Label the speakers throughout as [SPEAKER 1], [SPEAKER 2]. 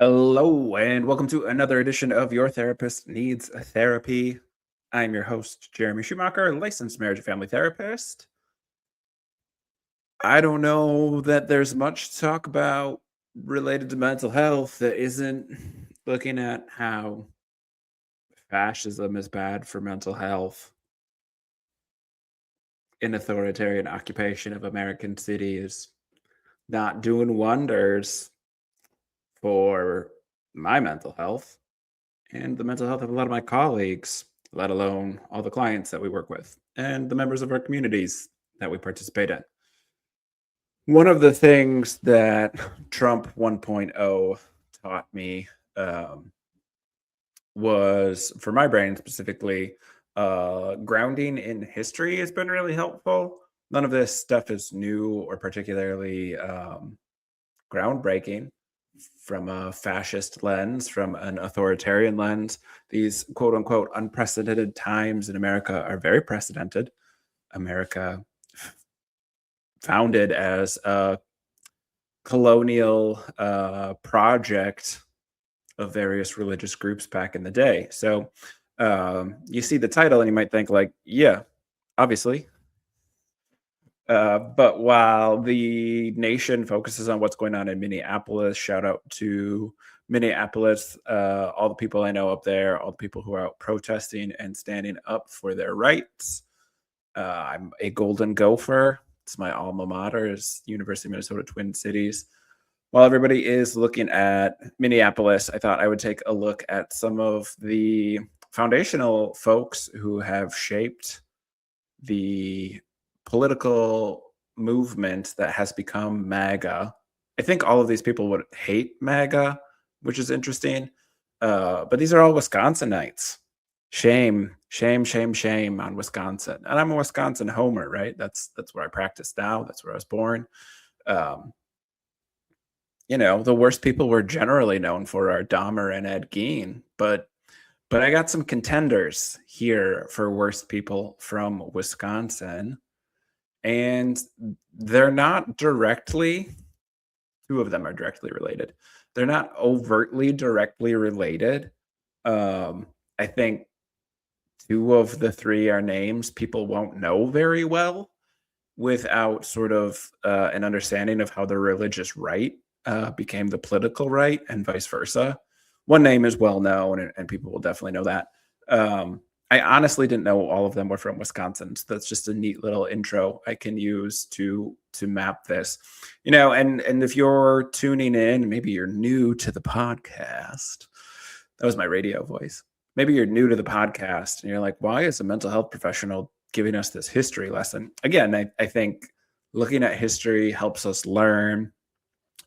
[SPEAKER 1] Hello, and welcome to another edition of Your Therapist Needs a Therapy. I'm your host, Jeremy Schumacher, licensed marriage and family therapist. I don't know that there's much to talk about related to mental health that isn't looking at how fascism is bad for mental health. An authoritarian occupation of American cities not doing wonders for my mental health and the mental health of a lot of my colleagues, let alone all the clients that we work with and the members of our communities that we participate in. One of the things that Trump 1.0 taught me was, for my brain specifically, grounding in history has been really helpful. None of this stuff is new or particularly groundbreaking from a fascist lens, from an authoritarian lens. These quote unquote unprecedented times in America are very precedented. America, founded as a colonial project of various religious groups back in the day. So you see the title and you might think, like, yeah, obviously. But while the nation focuses on what's going on in Minneapolis, shout out to Minneapolis, all the people I know up there, all the people who are out protesting and standing up for their rights. I'm a Golden Gopher. It's my alma mater, is University of Minnesota Twin Cities. While everybody is looking at Minneapolis, I thought I would take a look at some of the foundational folks who have shaped the political movement that has become MAGA. I think all of these people would hate MAGA, which is interesting. But these are all Wisconsinites. Shame, shame, shame, shame on Wisconsin. And I'm a Wisconsin homer, right? That's where I practice now. That's where I was born. The worst people we're generally known for are Dahmer and Ed Gein, but I got some contenders here for worst people from Wisconsin, and they're not directly, two of them are directly related. They're not overtly directly related. I think two of the three are names people won't know very well without sort of an understanding of how the religious right became the political right and vice versa. One name is well known, and people will definitely know that. I honestly didn't know all of them were from Wisconsin. So that's just a neat little intro I can use to map this. And if you're tuning in, maybe you're new to the podcast. That was my radio voice. Maybe you're new to the podcast and you're like, why is a mental health professional giving us this history lesson? Again, I think looking at history helps us learn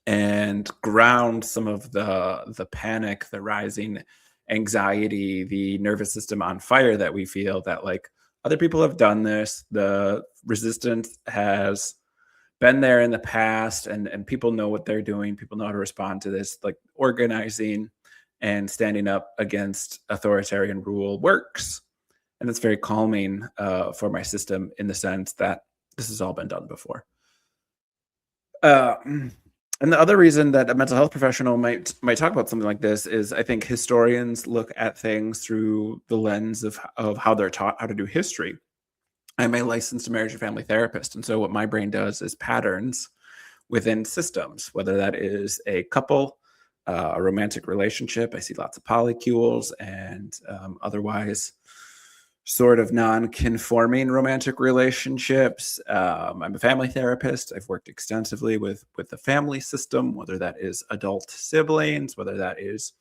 [SPEAKER 1] and ground some of the panic, the rising anxiety, the nervous system on fire that we feel, that like other people have done this. The resistance has been there in the past, and people know what they're doing. People know how to respond to this. Like, organizing and standing up against authoritarian rule works. And it's very calming for my system, in the sense that this has all been done before. And the other reason that a mental health professional might talk about something like this is, I think historians look at things through the lens of how they're taught how to do history. I'm a licensed marriage and family therapist, and so what my brain does is patterns within systems, whether that is a couple, a romantic relationship. I see lots of polycules and otherwise sort of non-conforming romantic relationships. I'm a family therapist. I've worked extensively with the family system, whether that is adult siblings, whether that is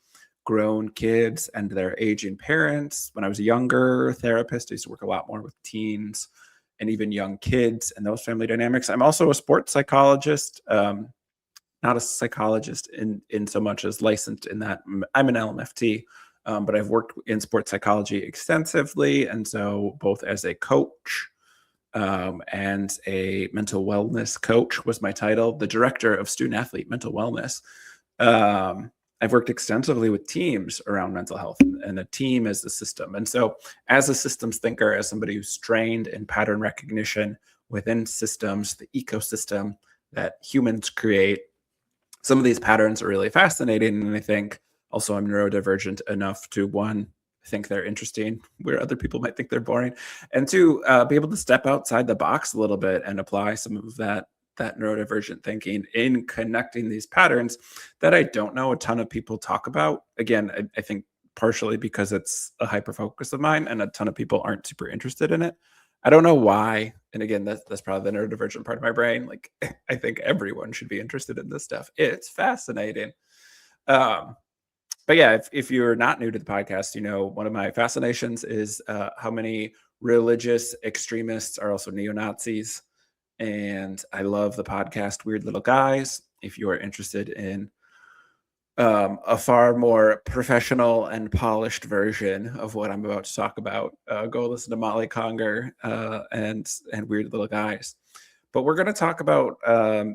[SPEAKER 1] grown kids and their aging parents. When I was a younger therapist, I used to work a lot more with teens and even young kids and those family dynamics. I'm also a sports psychologist, not a psychologist in so much as licensed in that I'm an LMFT. But I've worked in sports psychology extensively. And so both as a coach and a mental wellness coach was my title, the director of student athlete mental wellness. I've worked extensively with teams around mental health, and a team is the system. And so as a systems thinker, as somebody who's trained in pattern recognition within systems, the ecosystem that humans create, some of these patterns are really fascinating, and I think also I'm neurodivergent enough to, one, think they're interesting where other people might think they're boring, and two, be able to step outside the box a little bit and apply some of that neurodivergent thinking in connecting these patterns that I don't know a ton of people talk about. Again, I think partially because it's a hyper focus of mine and a ton of people aren't super interested in it. I don't know why. And again, that's probably the neurodivergent part of my brain. Like, I think everyone should be interested in this stuff. It's fascinating. Um, but yeah, if you're not new to the podcast, one of my fascinations is how many religious extremists are also neo-Nazis. And I love the podcast Weird Little Guys. If you are interested in a far more professional and polished version of what I'm about to talk about, go listen to Molly Conger and Weird Little Guys. But we're going to talk about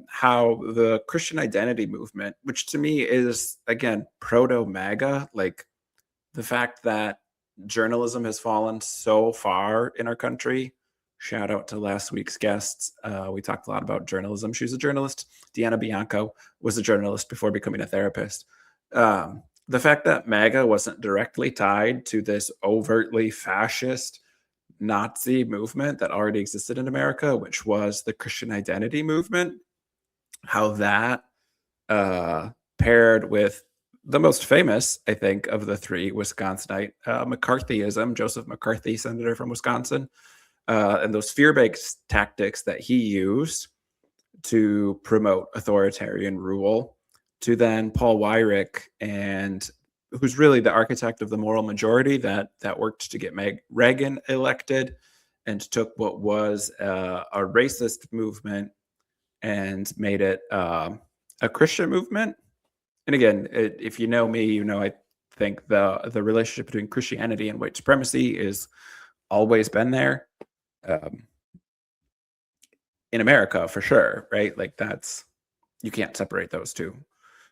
[SPEAKER 1] how the Christian identity movement, which to me is, again, proto-MAGA, like the fact that journalism has fallen so far in our country. Shout out to last week's guests. We talked a lot about journalism. She was a journalist. Deanna Bianco was a journalist before becoming a therapist. The fact that MAGA wasn't directly tied to this overtly fascist Nazi movement that already existed in America, which was the Christian identity movement, how that paired with the most famous, I think, of the three Wisconsinite McCarthyism, Joseph McCarthy, senator from Wisconsin, and those fear-based tactics that he used to promote authoritarian rule, to then Paul Weyrich, and who's really the architect of the moral majority that worked to get Reagan elected and took what was a racist movement and made it a Christian movement. And again, if you know me, I think the relationship between Christianity and white supremacy is always been there in America for sure, right? Like you can't separate those two.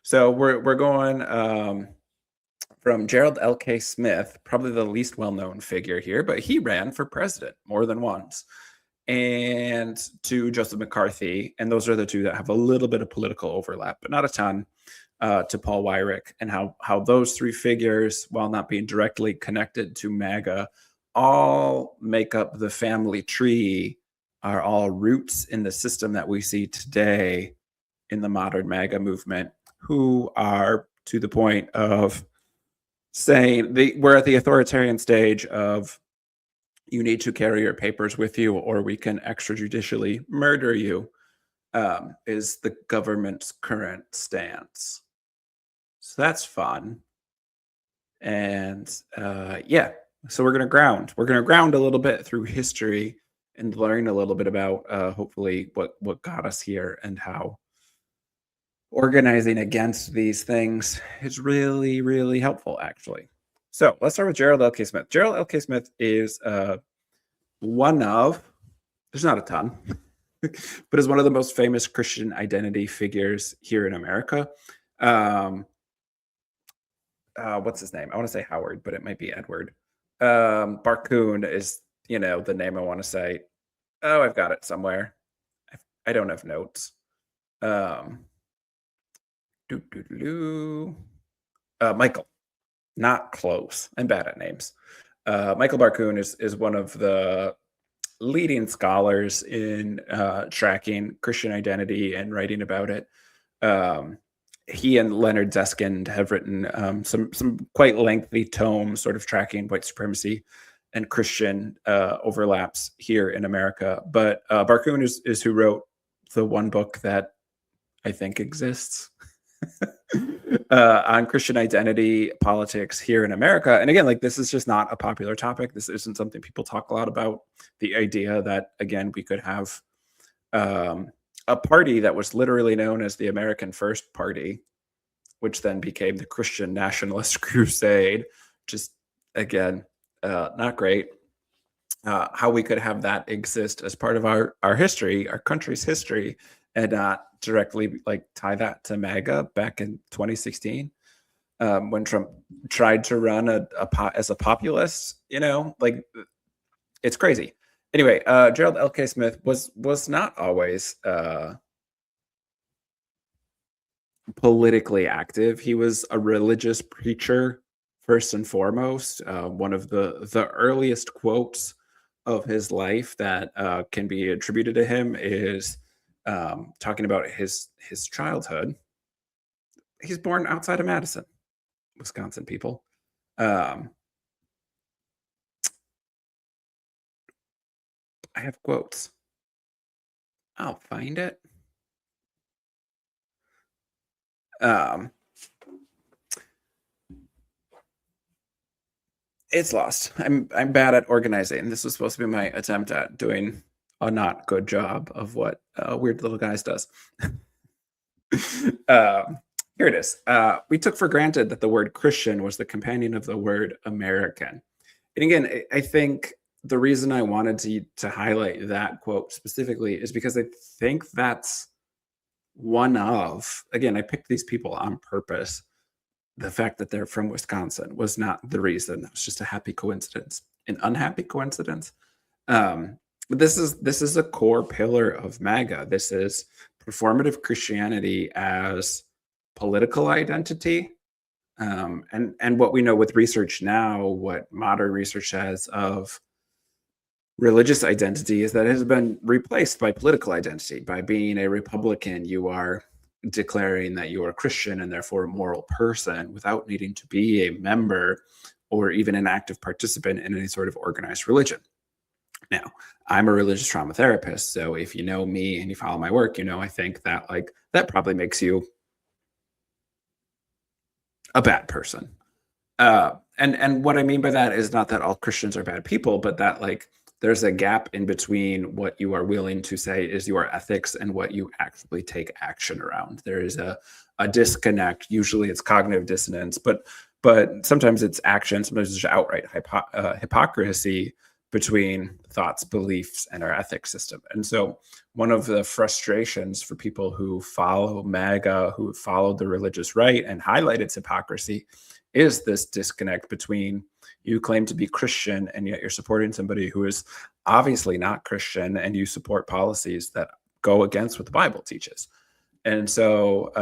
[SPEAKER 1] So we're going from Gerald L. Smith, probably the least well-known figure here, but he ran for president more than once, and to Joseph McCarthy, and those are the two that have a little bit of political overlap, but not a ton. To Paul Weyrich, and how those three figures, while not being directly connected to MAGA, all make up the family tree, are all roots in the system that we see today in the modern MAGA movement, who are to the point of saying we're at the authoritarian stage of you need to carry your papers with you or we can extrajudicially murder you, is the government's current stance. So that's fun. And yeah, so we're going to ground a little bit through history and learn a little bit about hopefully what got us here and how organizing against these things is really, really helpful, actually. So let's start with Gerald L. Smith. Gerald L. Smith is one of, there's not a ton, but is one of the most famous Christian identity figures here in America. What's his name? I want to say Howard, but it might be Edward. Barkoon is, the name I want to say. Oh, I've got it somewhere. I don't have notes. Michael, not close. I'm bad at names. Michael Barkoon is one of the leading scholars in tracking Christian identity and writing about it. He and Leonard Zeskind have written some quite lengthy tomes sort of tracking white supremacy and Christian overlaps here in America. But Barkoon is who wrote the one book that I think exists on Christian identity politics here in America. And again, like, this is just not a popular topic. This isn't something people talk a lot about. The idea that, again, we could have a party that was literally known as the American First Party, which then became the Christian Nationalist Crusade. Just, again, not great. How we could have that exist as part of our history, our country's history, and not directly tie that to MAGA back in 2016, when Trump tried to run as a populist. It's crazy. Anyway, Gerald L. Smith was not always politically active. He was a religious preacher first and foremost. One of the earliest quotes of his life that can be attributed to him is talking about his childhood. He's born outside of Madison, Wisconsin. People. Um, I have quotes. I'll find it. Um, it's lost. I'm bad at organizing. This was supposed to be my attempt at doing a not good job of what Weird Little Guys does. Here it is. We took for granted that the word Christian was the companion of the word American. And again, I think the reason I wanted to highlight that quote specifically is because I think that's one of, again, I picked these people on purpose. The fact that they're from Wisconsin was not the reason. It was just a happy coincidence, an unhappy coincidence. But this is a core pillar of MAGA. This is performative Christianity as political identity. And what we know with research now, what modern research says of religious identity is that it has been replaced by political identity. By being a Republican, you are declaring that you are Christian and therefore a moral person without needing to be a member or even an active participant in any sort of organized religion. Now, I'm a religious trauma therapist, so if you know me and you follow my work, I think that that probably makes you a bad person. And what I mean by that is not that all Christians are bad people, but that there's a gap in between what you are willing to say is your ethics and what you actually take action around. There is a disconnect. Usually it's cognitive dissonance, but sometimes it's action. Sometimes it's outright hypocrisy between thoughts, beliefs, and our ethics system. And so one of the frustrations for people who follow MAGA, who followed the religious right and highlight its hypocrisy, is this disconnect between you claim to be Christian and yet you're supporting somebody who is obviously not Christian, and you support policies that go against what the Bible teaches. And so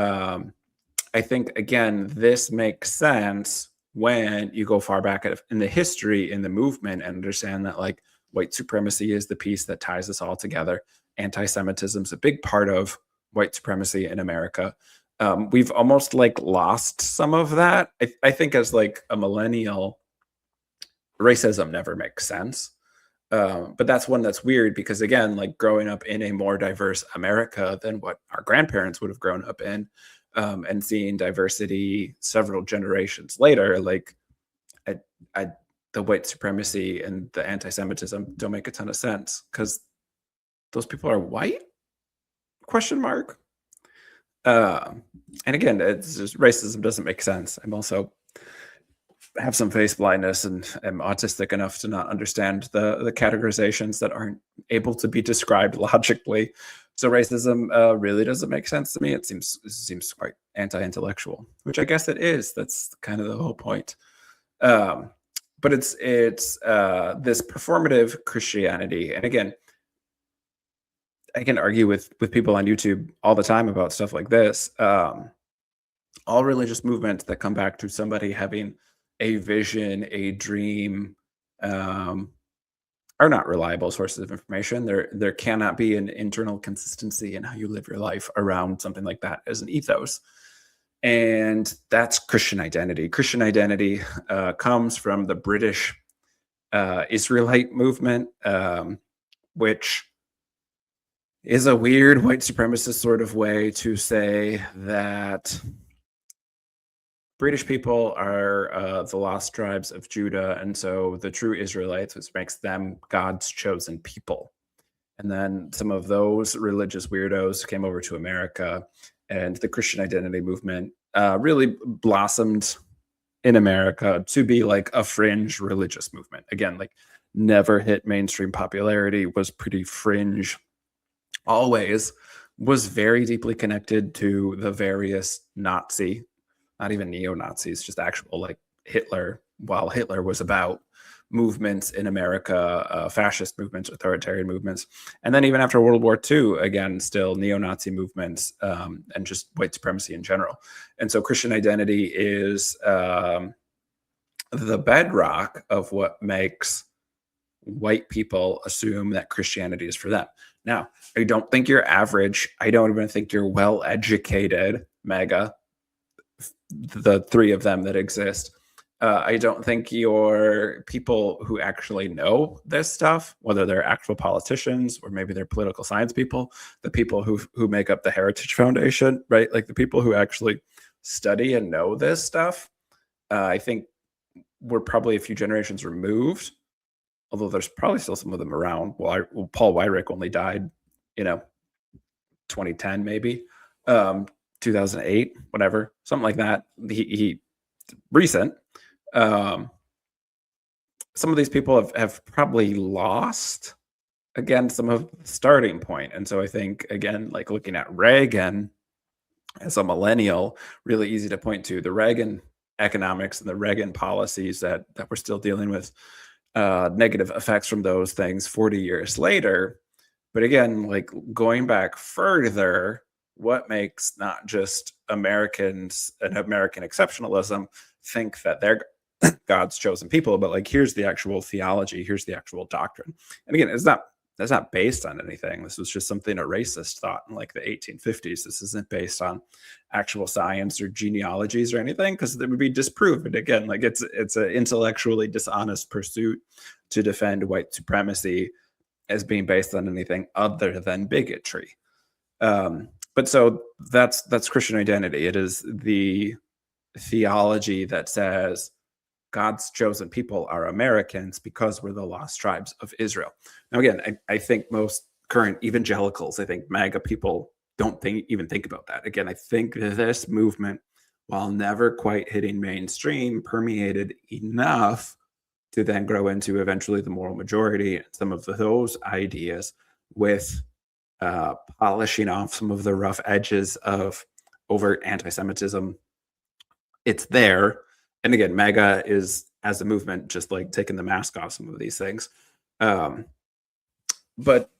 [SPEAKER 1] I think, again, this makes sense when you go far back in the history, in the movement, and understand that white supremacy is the piece that ties us all together. Anti-Semitism is a big part of white supremacy in America. We've almost lost some of that. I think as a millennial, racism never makes sense. But that's one that's weird because, again, growing up in a more diverse America than what our grandparents would have grown up in, and seeing diversity several generations later, the white supremacy and the anti-Semitism don't make a ton of sense because those people are white? Question mark. And again, it's just racism doesn't make sense. I'm also have some face blindness and am autistic enough to not understand the categorizations that aren't able to be described logically. So racism really doesn't make sense to me. It seems quite anti-intellectual, which I guess it is. That's kind of the whole point. But it's this performative Christianity, and again, I can argue with people on YouTube all the time about stuff like this. All religious movements that come back to somebody having a vision, a dream, are not reliable sources of information. There cannot be an internal consistency in how you live your life around something like that as an ethos. And that's Christian identity. Christian identity comes from the British Israelite movement, which is a weird white supremacist sort of way to say that British people are the lost tribes of Judah, and so the true Israelites, which makes them God's chosen people. And then some of those religious weirdos came over to America, and the Christian identity movement really blossomed in America to be a fringe religious movement. Again, never hit mainstream popularity, was pretty fringe, always was very deeply connected to the various Nazi, not even neo-Nazis, just actual Hitler, while Hitler was about, movements in America, fascist movements, authoritarian movements. And then even after World War II, again, still neo-Nazi movements, and just white supremacy in general. And so Christian identity is the bedrock of what makes white people assume that Christianity is for them. Now, I don't think you're average. I don't even think you're well-educated, MAGA, the three of them that exist. I don't think you're people who actually know this stuff, whether they're actual politicians or maybe they're political science people, the people who make up the Heritage Foundation, right? Like the people who actually study and know this stuff. I think we're probably a few generations removed, although there's probably still some of them around. Well, Paul Weyrich only died, 2010 maybe, 2008, whatever, something like that. He recent. Some of these people have probably lost, again, some of the starting point. And so I think, again, like looking at Reagan as a millennial, really easy to point to the Reagan economics and the Reagan policies that we're still dealing with negative effects from those things 40 years later. But again, like going back further, what makes not just Americans and American exceptionalism think that they're God's chosen people, but like here's the actual theology, here's the actual doctrine. And again, that's not based on anything. This was just something a racist thought in like the 1850s. This isn't based on actual science or genealogies or anything, because it would be disproven. Again, like it's an intellectually dishonest pursuit to defend white supremacy as being based on anything other than bigotry. But so that's Christian identity. It is the theology that says God's chosen people are Americans because we're the lost tribes of Israel. Now, again, I think most current evangelicals, I think MAGA people don't even think about that. Again, I think this movement, while never quite hitting mainstream, permeated enough to then grow into eventually the moral majority and some of those ideas with polishing off some of the rough edges of overt anti-Semitism. It's there. And again, MAGA is, as a movement, just like taking the mask off some of these things. But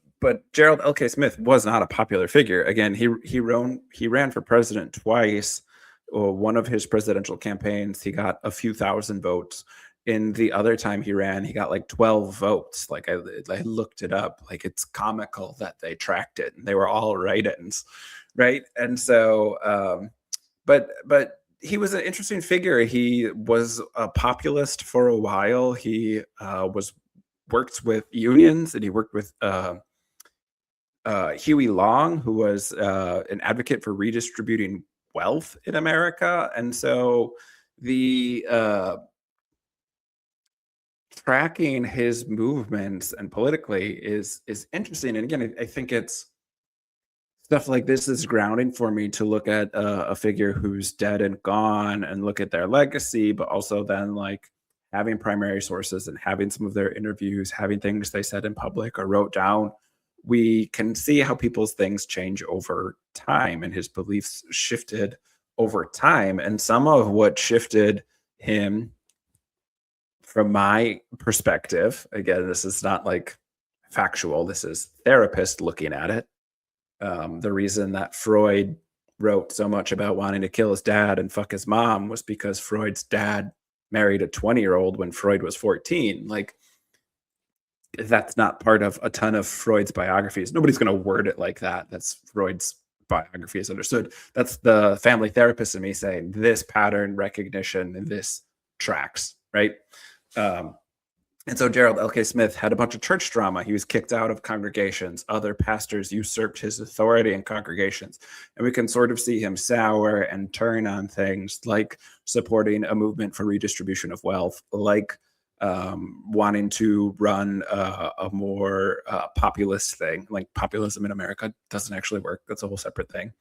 [SPEAKER 1] Gerald L. Smith was not a popular figure. Again, he ran for president twice. One of his presidential campaigns, he got a few thousand votes. In the other time he ran, he got like 12 votes. Like I looked it up. Like it's comical that they tracked it, and they were all write-ins, right? And so, but he was an interesting figure. He was a populist for a while. He worked with unions, and he worked with Huey Long, who was an advocate for redistributing wealth in America. And so the tracking his movements and politically is interesting. And again, I think it's stuff like this is grounding for me to look at a figure who's dead and gone and look at their legacy, but also then like having primary sources and having some of their interviews, having things they said in public or wrote down. We can see how people's things change over time, and his beliefs shifted over time. And some of what shifted him, from my perspective, again, this is not like factual, this is therapist looking at it. The reason that Freud wrote so much about wanting to kill his dad and fuck his mom was because Freud's dad married a 20-year-old when Freud was 14. Like, that's not part of a ton of Freud's biographies. Nobody's going to word it like that. That's Freud's biography is understood. That's the family therapist in me saying this pattern recognition and this tracks, right? And so Gerald L. Smith had a bunch of church drama. He was kicked out of congregations. Other pastors usurped his authority in congregations. And we can sort of see him sour and turn on things like supporting a movement for redistribution of wealth, like wanting to run a more populist thing. Like populism in America doesn't actually work. That's a whole separate thing.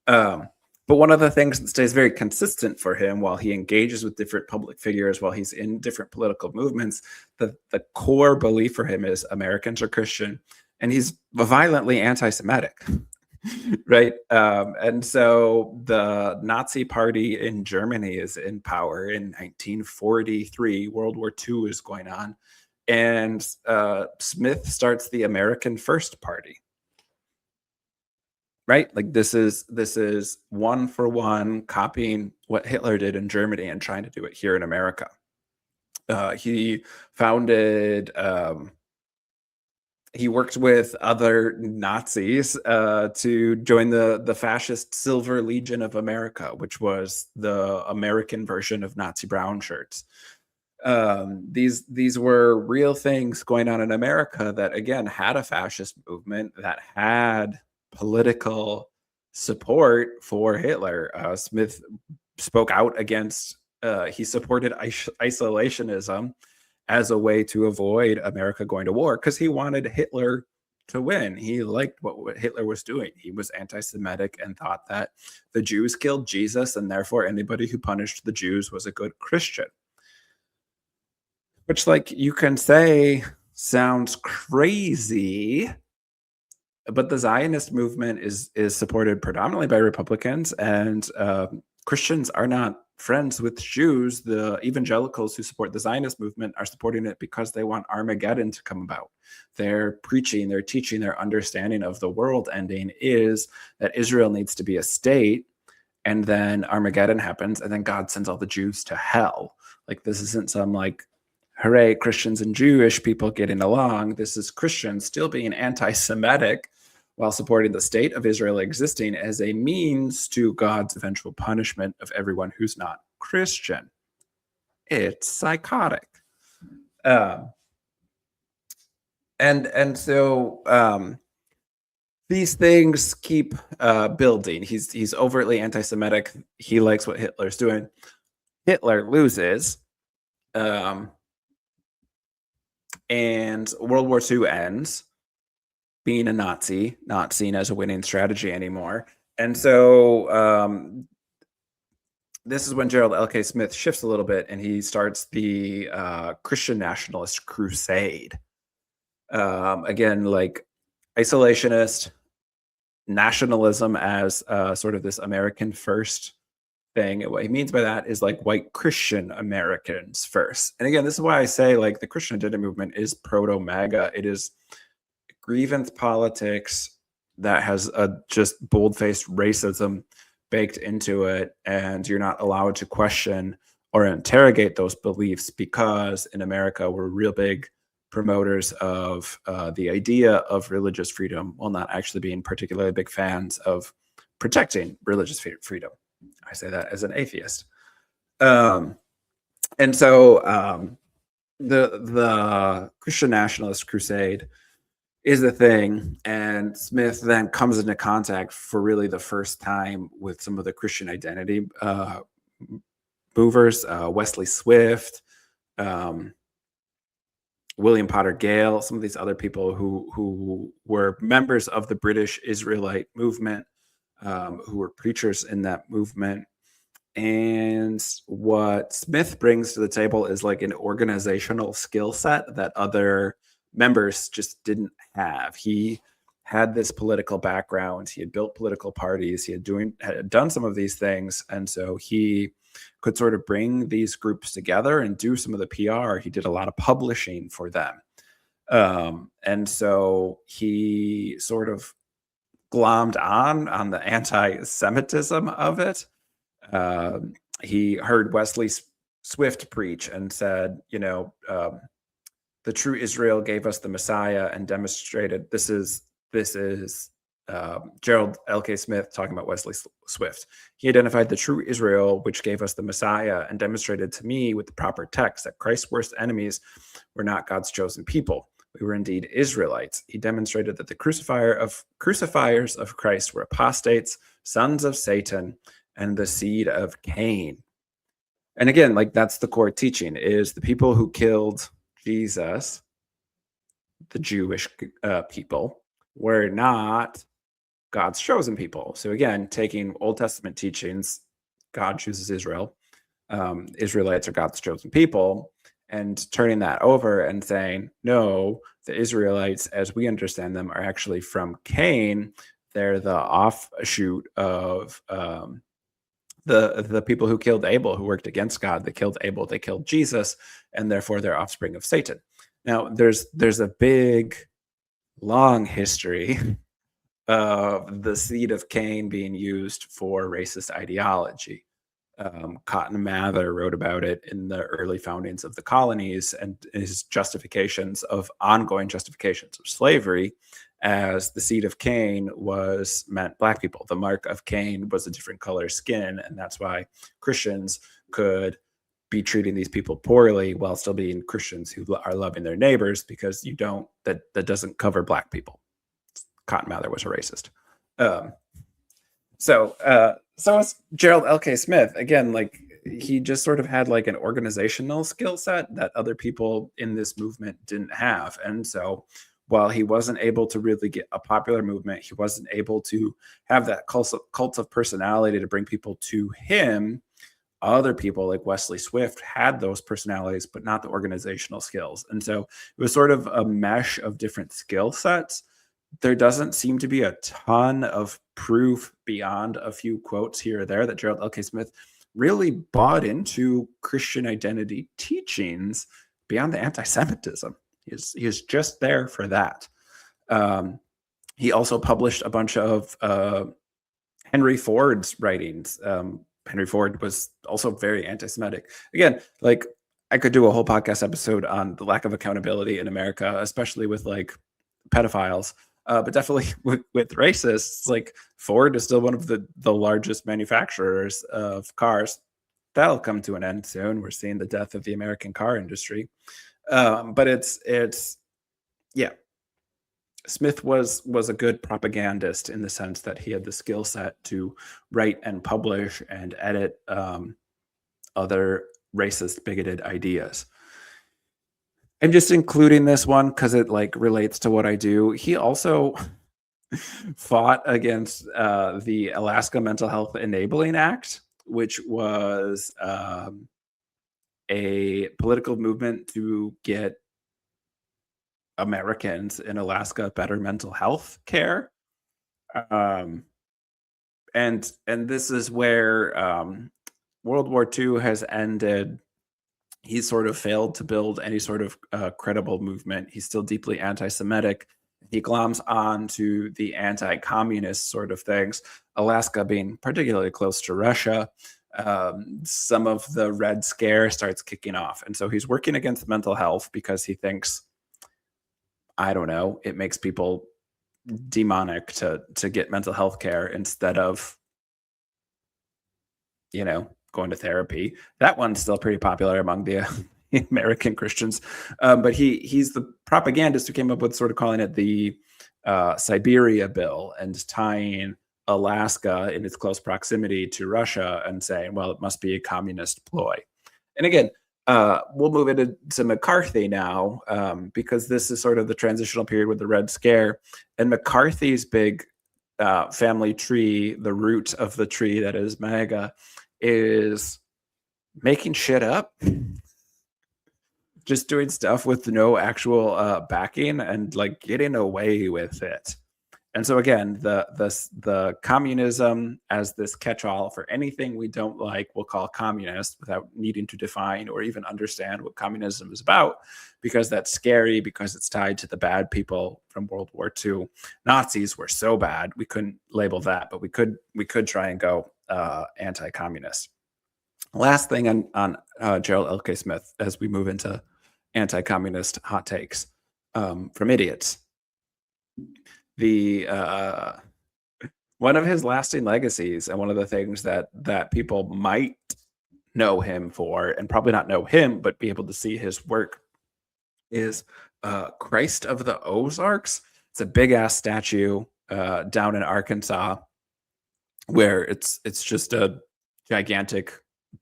[SPEAKER 1] But one of the things that stays very consistent for him while he engages with different public figures, while he's in different political movements, the core belief for him is Americans are Christian, and he's violently anti-Semitic, right? And so the Nazi Party in Germany is in power in 1943. World War II is going on. And Smith starts the American First Party. Right? Like this is one for one copying what Hitler did in Germany and trying to do it here in America. He founded he worked with other Nazis to join the fascist Silver Legion of America, which was the American version of Nazi brown shirts. These were real things going on in America that again had a fascist movement that had political support for Hitler. Smith spoke out against he supported isolationism as a way to avoid America going to war because he wanted Hitler to win. He liked what Hitler was doing. He was anti-Semitic and thought that the Jews killed Jesus and therefore anybody who punished the Jews was a good Christian. Which, like, you can say sounds crazy, but the Zionist movement is supported predominantly by Republicans, and Christians are not friends with Jews. The evangelicals who support the Zionist movement are supporting it because they want Armageddon to come about. Their preaching, their teaching, their understanding of the world ending is that Israel needs to be a state, and then Armageddon happens, and then God sends all the Jews to hell. Like, this isn't some, like, hooray, Christians and Jewish people getting along. This is Christians still being anti-Semitic while supporting the state of Israel existing as a means to God's eventual punishment of everyone who's not Christian. It's psychotic. And so these things keep building. He's overtly anti-Semitic. He likes what Hitler's doing. Hitler loses. And World War II ends, being a Nazi, not seen as a winning strategy anymore. And so this is when Gerald L. Smith shifts a little bit and he starts the Christian Nationalist crusade. Again, like isolationist nationalism as sort of this American first thing. What he means by that is like white Christian Americans first. And again, this is why I say like the Christian identity movement is proto-MAGA. It is grievance politics that has a just bold-faced racism baked into it, and you're not allowed to question or interrogate those beliefs because in America we're real big promoters of the idea of religious freedom while not actually being particularly big fans of protecting religious freedom. I say that as an atheist. And so the Christian Nationalist crusade is the thing, and Smith then comes into contact for really the first time with some of the Christian identity movers, Wesley Swift, William Potter Gale, some of these other people who were members of the British Israelite movement, who were preachers in that movement. And what Smith brings to the table is like an organizational skill set that other members just didn't have. He had this political background. He had built political parties. He had done some of these things. And so he could sort of bring these groups together and do some of the PR. He did a lot of publishing for them. And so he sort of glommed on the anti-Semitism of it. He heard Wesley Swift preach and said, you know, the true Israel gave us the Messiah and demonstrated this is Gerald L. Smith talking about Wesley Swift. He identified the true Israel, which gave us the Messiah, and demonstrated to me with the proper text that Christ's worst enemies were not God's chosen people. We were indeed Israelites. He demonstrated that the crucifiers of Christ were apostates, sons of Satan, and the seed of Cain. And again, like that's the core teaching is the people who killed Jesus, the Jewish people, were not God's chosen people. So again, taking Old Testament teachings, God chooses Israel, Israelites are God's chosen people, and turning that over and saying, no, the Israelites, as we understand them, are actually from Cain. They're the offshoot of the people who killed Abel, who worked against God. They killed Abel, they killed Jesus, and therefore they're offspring of Satan. Now, there's a big, long history of the seed of Cain being used for racist ideology. Cotton Mather wrote about it in the early foundings of the colonies and his justifications of ongoing justifications of slavery as the seed of Cain was meant black people. The mark of Cain was a different color skin, and that's why Christians could be treating these people poorly while still being Christians who are loving their neighbors, because you don't that doesn't cover black people. Cotton Mather was a racist. Um, so it's Gerald L.K. Smith. Again, like, he just sort of had like an organizational skill set that other people in this movement didn't have. And so while he wasn't able to really get a popular movement, he wasn't able to have that cult of personality to bring people to him. Other people like Wesley Swift had those personalities, but not the organizational skills. And so it was sort of a mesh of different skill sets. There doesn't seem to be a ton of proof beyond a few quotes here or there that Gerald L.K. Smith really bought into Christian identity teachings beyond the anti-Semitism. He's just there for that. He also published a bunch of Henry Ford's writings. Henry Ford was also very anti-Semitic. Again, like, I could do a whole podcast episode on the lack of accountability in America, especially with like pedophiles. But definitely with racists, like, Ford is still one of the largest manufacturers of cars. That'll come to an end soon. We're seeing the death of the American car industry. But it's yeah. Smith was a good propagandist in the sense that he had the skill set to write and publish and edit other racist, bigoted ideas. I'm just including this one because it like relates to what I do. He also fought against the Alaska Mental Health Enabling Act, which was a political movement to get Americans in Alaska better mental health care. And this is where World War II has ended. He sort of failed to build any sort of credible movement. He's still deeply anti-Semitic. He gloms on to the anti-communist sort of things, Alaska being particularly close to Russia. Some of the Red Scare starts kicking off. And so he's working against mental health because he thinks, I don't know, it makes people demonic to get mental health care instead of, going to therapy. That one's still pretty popular among the American Christians. But he's the propagandist who came up with sort of calling it the Siberia Bill and tying Alaska in its close proximity to Russia and saying, well, it must be a communist ploy. And again, we'll move into McCarthy now, because this is sort of the transitional period with the Red Scare. And McCarthy's big family tree, the root of the tree that is MAGA, is making shit up, just doing stuff with no actual backing and like getting away with it. And so again, the communism as this catch-all for anything we don't like, we'll call communist without needing to define or even understand what communism is about, because that's scary, because it's tied to the bad people from World War II. Nazis were so bad, we couldn't label that, but we could try and go anti-communist. Last thing on Gerald L.K. Smith as we move into anti-communist hot takes from idiots. The one of his lasting legacies, and one of the things that people might know him for, and probably not know him, but be able to see his work, is Christ of the Ozarks. It's a big ass statue down in Arkansas, where it's just a gigantic,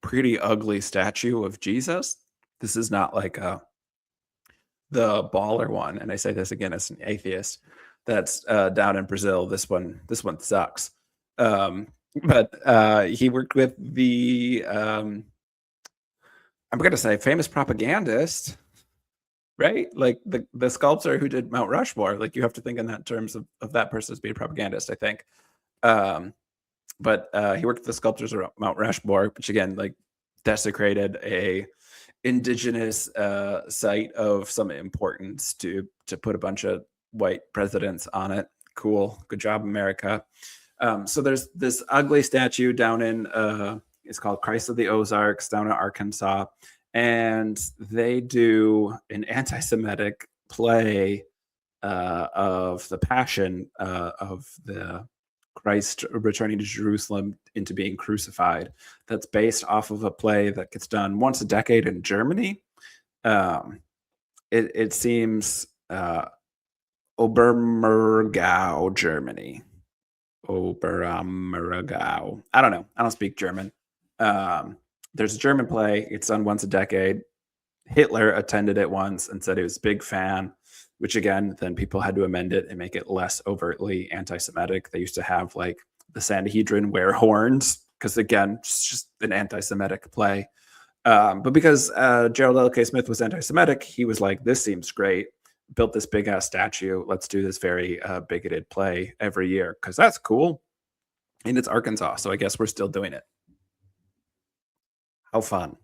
[SPEAKER 1] pretty ugly statue of Jesus. This is not like the baller one, and I say this again as an atheist that's down in Brazil. This one sucks. But he worked with the I'm gonna say famous propagandist, right? Like the sculptor who did Mount Rushmore. Like, you have to think in that terms of that person as being a propagandist, I think. But he worked with the sculptors around Mount Rushmore, which again, like, desecrated a indigenous site of some importance to put a bunch of white presidents on it. Cool. Good job, America. So there's this ugly statue down in, it's called Christ of the Ozarks down in Arkansas. And they do an anti-Semitic play of the passion of the Christ returning to Jerusalem into being crucified. That's based off of a play that gets done once a decade in Germany. It seems Obermurgau, Germany. Obermurgau. I don't know. I don't speak German. There's a German play. It's done once a decade. Hitler attended it once and said he was a big fan, which again, then people had to amend it and make it less overtly anti-Semitic. They used to have like the Sanhedrin wear horns because again, it's just an anti-Semitic play. But because Gerald L. Smith was anti-Semitic, he was like, this seems great. Built this big ass statue. Let's do this very bigoted play every year because that's cool. And it's Arkansas, so I guess we're still doing it. How fun.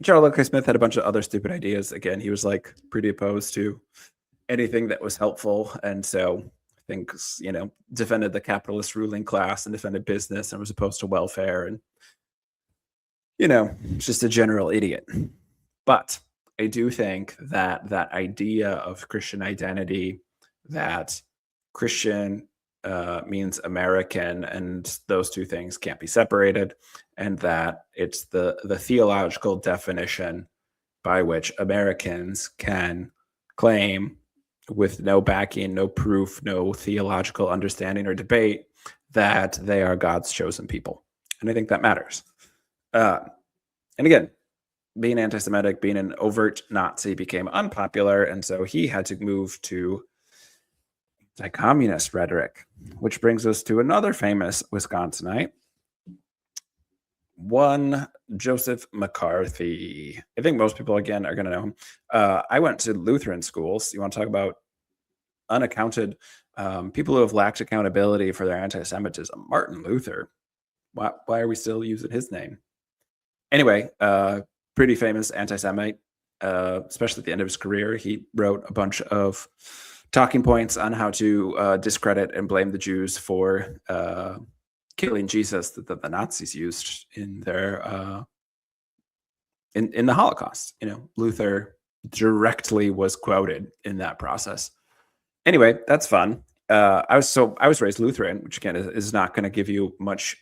[SPEAKER 1] Gerald L. Smith had a bunch of other stupid ideas. Again, he was like pretty opposed to anything that was helpful. And so I think, defended the capitalist ruling class and defended business and was opposed to welfare and, just a general idiot. But I do think that that idea of Christian identity, that Christian means American, and those two things can't be separated, and that it's the theological definition by which Americans can claim, with no backing, no proof, no theological understanding or debate, that they are God's chosen people. And I think that matters. And again, being anti-Semitic, being an overt Nazi became unpopular, and so he had to move to anti-communist rhetoric, which brings us to another famous Wisconsinite, one Joseph McCarthy. I think most people, again, are going to know him. I went to Lutheran schools. You want to talk about unaccounted people who have lacked accountability for their anti-Semitism? Martin Luther. Why are we still using his name? Anyway, pretty famous anti-Semite, especially at the end of his career. He wrote a bunch of talking points on how to discredit and blame the Jews for killing Jesus that the Nazis used in their in the Holocaust. Luther directly was quoted in that process. Anyway, that's fun. I was raised Lutheran, which again is not going to give you much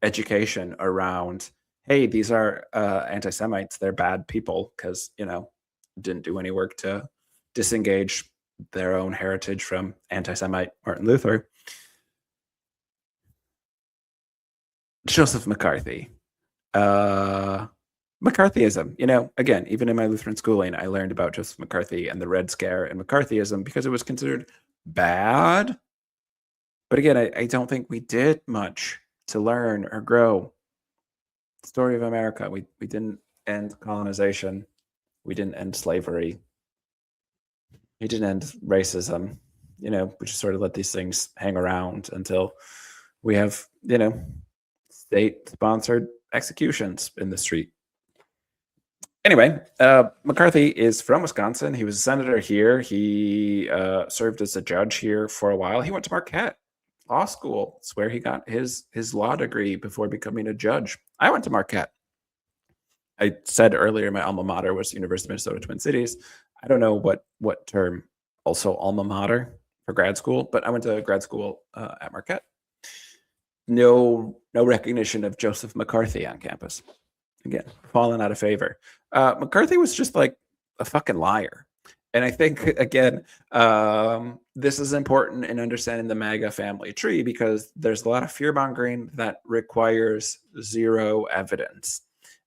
[SPEAKER 1] education around, hey, these are anti-Semites, they're bad people, because didn't do any work to disengage their own heritage from anti-Semite Martin Luther. Joseph McCarthy. McCarthyism. Again, even in my Lutheran schooling, I learned about Joseph McCarthy and the Red Scare and McCarthyism because it was considered bad. But again, I don't think we did much to learn or grow. Story of America. We didn't end colonization. We didn't end slavery. We didn't end racism. We just sort of let these things hang around until we have, state-sponsored executions in the street. Anyway, McCarthy is from Wisconsin. He was a senator here. He served as a judge here for a while. He went to Marquette Law School. It's where he got his law degree before becoming a judge. I went to Marquette. I said earlier my alma mater was University of Minnesota Twin Cities. I don't know what term also alma mater for grad school, but I went to grad school at Marquette. No recognition of Joseph McCarthy on campus. Again, fallen out of favor. McCarthy was just like a fucking liar. And I think, again, this is important in understanding the MAGA family tree because there's a lot of fear-mongering that requires zero evidence.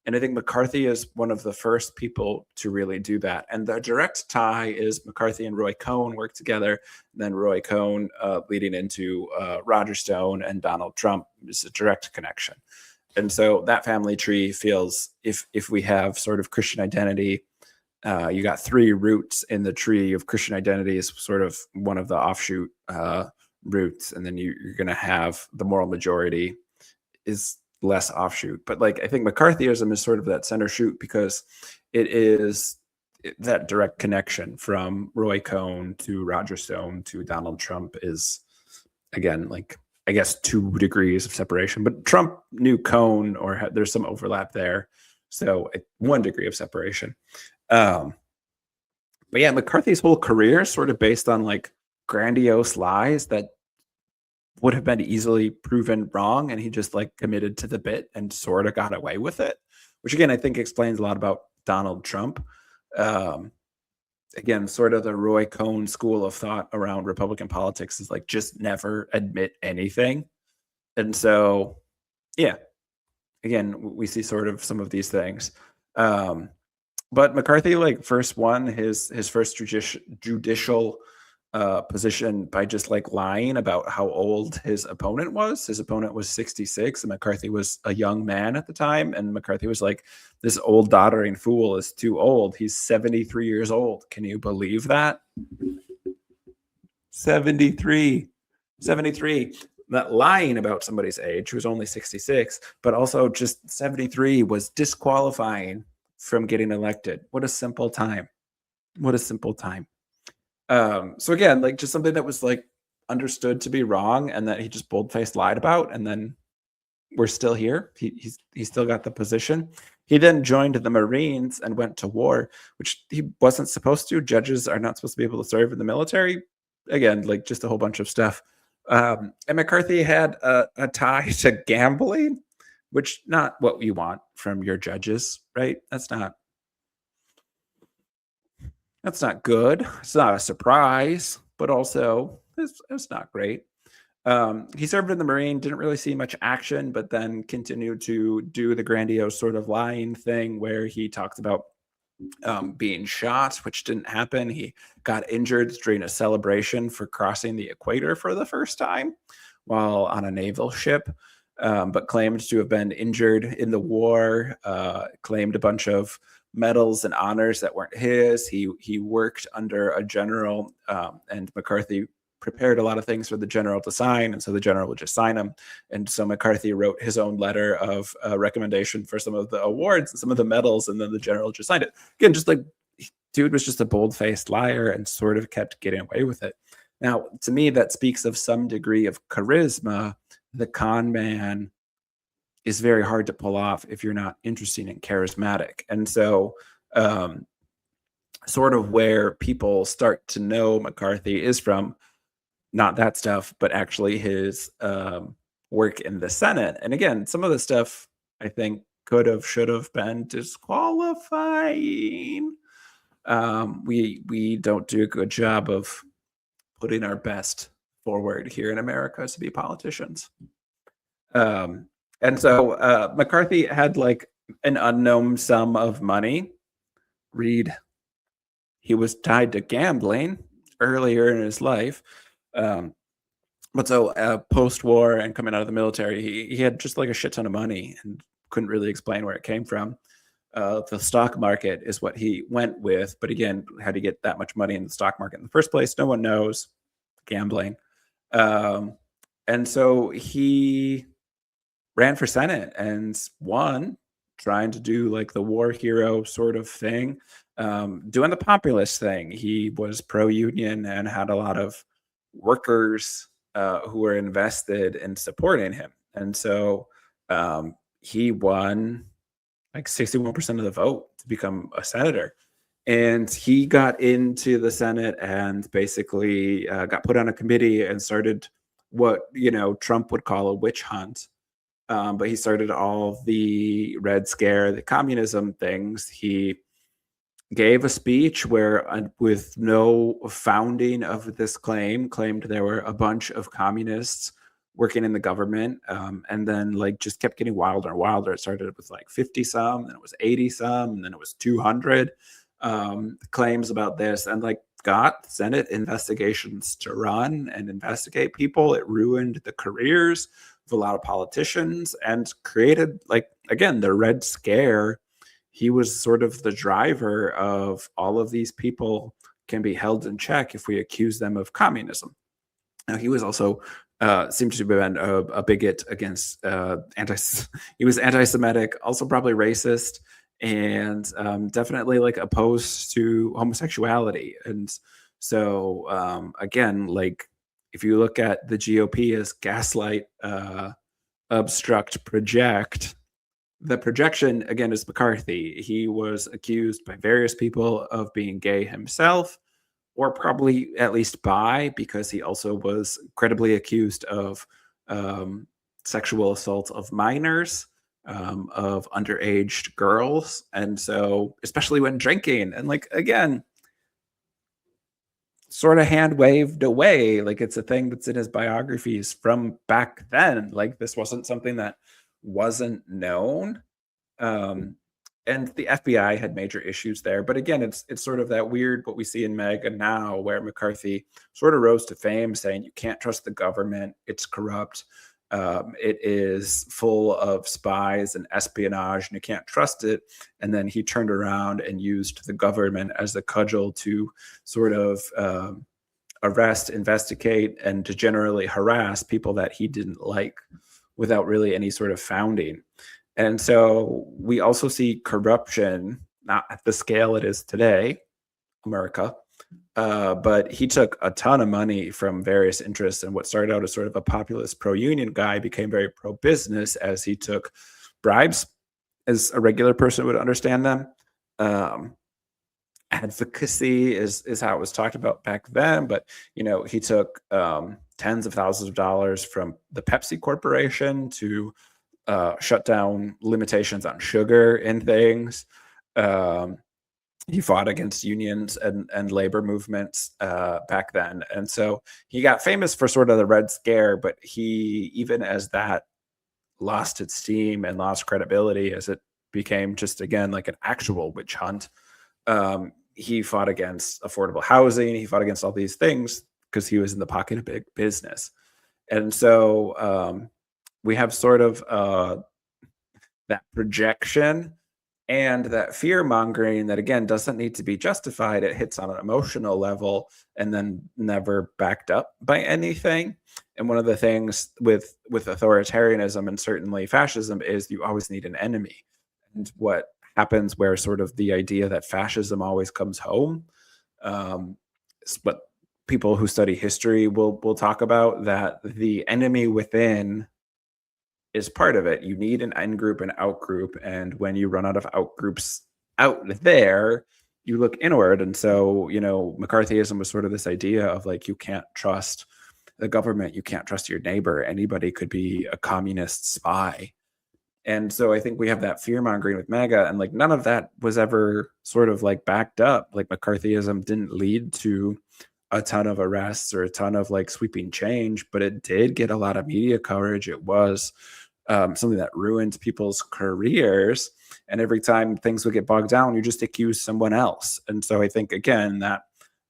[SPEAKER 1] And I think McCarthy is one of the first people to really do that. And the direct tie is McCarthy and Roy Cohn worked together. Then Roy Cohn leading into Roger Stone and Donald Trump is a direct connection. And so that family tree feels, if we have sort of Christian identity, you got three roots in the tree of Christian identity is sort of one of the offshoot roots. And then you're going to have the moral majority is less offshoot. But like I think McCarthyism is sort of that center shoot because it is that direct connection from Roy Cohn to Roger Stone to Donald Trump is, again, like I guess 2 degrees of separation, but Trump knew Cohn, or there's some overlap there, so 1 degree of separation. But yeah, McCarthy's whole career is sort of based on like grandiose lies that would have been easily proven wrong, and he just like committed to the bit and sort of got away with it, which again I think explains a lot about Donald Trump. Um, Again, sort of the Roy Cohn school of thought around Republican politics is like just never admit anything. And so, yeah, again, we see sort of some of these things. Um, but McCarthy like first won his first judicial position by just like lying about how old his opponent was. His opponent was 66, and McCarthy was a young man at the time. And McCarthy was like, "This old doddering fool is too old. He's 73 years old. Can you believe that? 73, 73." Not lying about somebody's age, who was only 66, but also just 73 was disqualifying from getting elected. What a simple time. What a simple time. So again, like just something that was like understood to be wrong and that he just bold-faced lied about, and then we're still here. He still got the position. He then joined the Marines and went to war, which he wasn't supposed to. Judges are not supposed to be able to serve in the military. Again, like just a whole bunch of stuff. And McCarthy had a tie to gambling, which not what you want from your judges, right? That's not good. It's not a surprise, but also it's not great. He served in the Marine, didn't really see much action, but then continued to do the grandiose sort of lying thing where he talked about being shot, which didn't happen. He got injured during a celebration for crossing the equator for the first time while on a naval ship, but claimed to have been injured in the war, claimed a bunch of medals and honors that weren't his. He worked under a general, and McCarthy prepared a lot of things for the general to sign, and so the general would just sign them. And so McCarthy wrote his own letter of recommendation for some of the awards and some of the medals, and then the general just signed it. Again, just like dude was just a bold-faced liar and sort of kept getting away with it. Now, to me, that speaks of some degree of charisma. The con man is very hard to pull off if you're not interesting and charismatic. And so sort of where people start to know McCarthy is from not that stuff, but actually his work in the Senate. And again, some of the stuff I think could have, should have been disqualifying. We don't do a good job of putting our best forward here in America to be politicians. And so McCarthy had like an unknown sum of money. Read, he was tied to gambling earlier in his life. But so post-war and coming out of the military, he had just like a shit ton of money and couldn't really explain where it came from. The stock market is what he went with. But again, how to get that much money in the stock market in the first place, no one knows. Gambling. And so he ran for Senate and won, trying to do like the war hero sort of thing, doing the populist thing. He was pro-union and had a lot of workers who were invested in supporting him. And so he won like 61% of the vote to become a senator. And he got into the Senate and basically got put on a committee and started what, Trump would call a witch hunt. But he started all the Red Scare, the communism things. He gave a speech where, with no founding of this claim, claimed there were a bunch of communists working in the government, and then like just kept getting wilder and wilder. It started with like 50 some, then it was 80 some, and then it was 200 claims about this, and like got Senate investigations to run and investigate people. It ruined the careers of a lot of politicians and created, like, again, the Red Scare. He was sort of the driver of all of these people can be held in check if we accuse them of communism. Now, he was also seems to have been a bigot against anti. He was anti-Semitic, also probably racist, and definitely like opposed to homosexuality. And so again, like if you look at the GOP as gaslight, obstruct, project, the projection again is McCarthy. He was accused by various people of being gay himself, or probably at least bi, because he also was credibly accused of um, sexual assault of minors, of underage girls. And so, especially when drinking, and like, again, sort of hand waved away. Like, it's a thing that's in his biographies from back then. Like, this wasn't something that wasn't known. Um, and the FBI had major issues there. But again, it's sort of that weird what we see in MAGA now, where McCarthy sort of rose to fame saying you can't trust the government, it's corrupt, it is full of spies and espionage, and you can't trust it. And then he turned around and used the government as a cudgel to sort of arrest, investigate, and to generally harass people that he didn't like without really any sort of founding. And so we also see corruption, not at the scale it is today, America, but he took a ton of money from various interests. And what started out as sort of a populist pro union guy became very pro business as he took bribes, as a regular person would understand them. Um, Advocacy is how it was talked about back then, but he took tens of thousands of dollars from the Pepsi Corporation to shut down limitations on sugar and things. Um, he fought against unions and labor movements back then. And so he got famous for sort of the Red Scare, but he, even as that lost its steam and lost credibility as it became just, again, like an actual witch hunt, he fought against affordable housing. He fought against all these things because he was in the pocket of big business. And so we have sort of that projection and that fear mongering that, again, doesn't need to be justified. It hits on an emotional level and then never backed up by anything. And one of the things with authoritarianism and certainly fascism is you always need an enemy. And what happens where sort of the idea that fascism always comes home, but people who study history will talk about that the enemy within is part of it. You need an in group and out group, and when you run out of out groups out there, you look inward. And so McCarthyism was sort of this idea of like, you can't trust the government, you can't trust your neighbor, anybody could be a communist spy. And so I think we have that fear mongering with MAGA, and like none of that was ever sort of like backed up. Like McCarthyism didn't lead to a ton of arrests or a ton of like sweeping change, but it did get a lot of media coverage. It was something that ruined people's careers. And every time things would get bogged down, you just accuse someone else. And so I think, again, that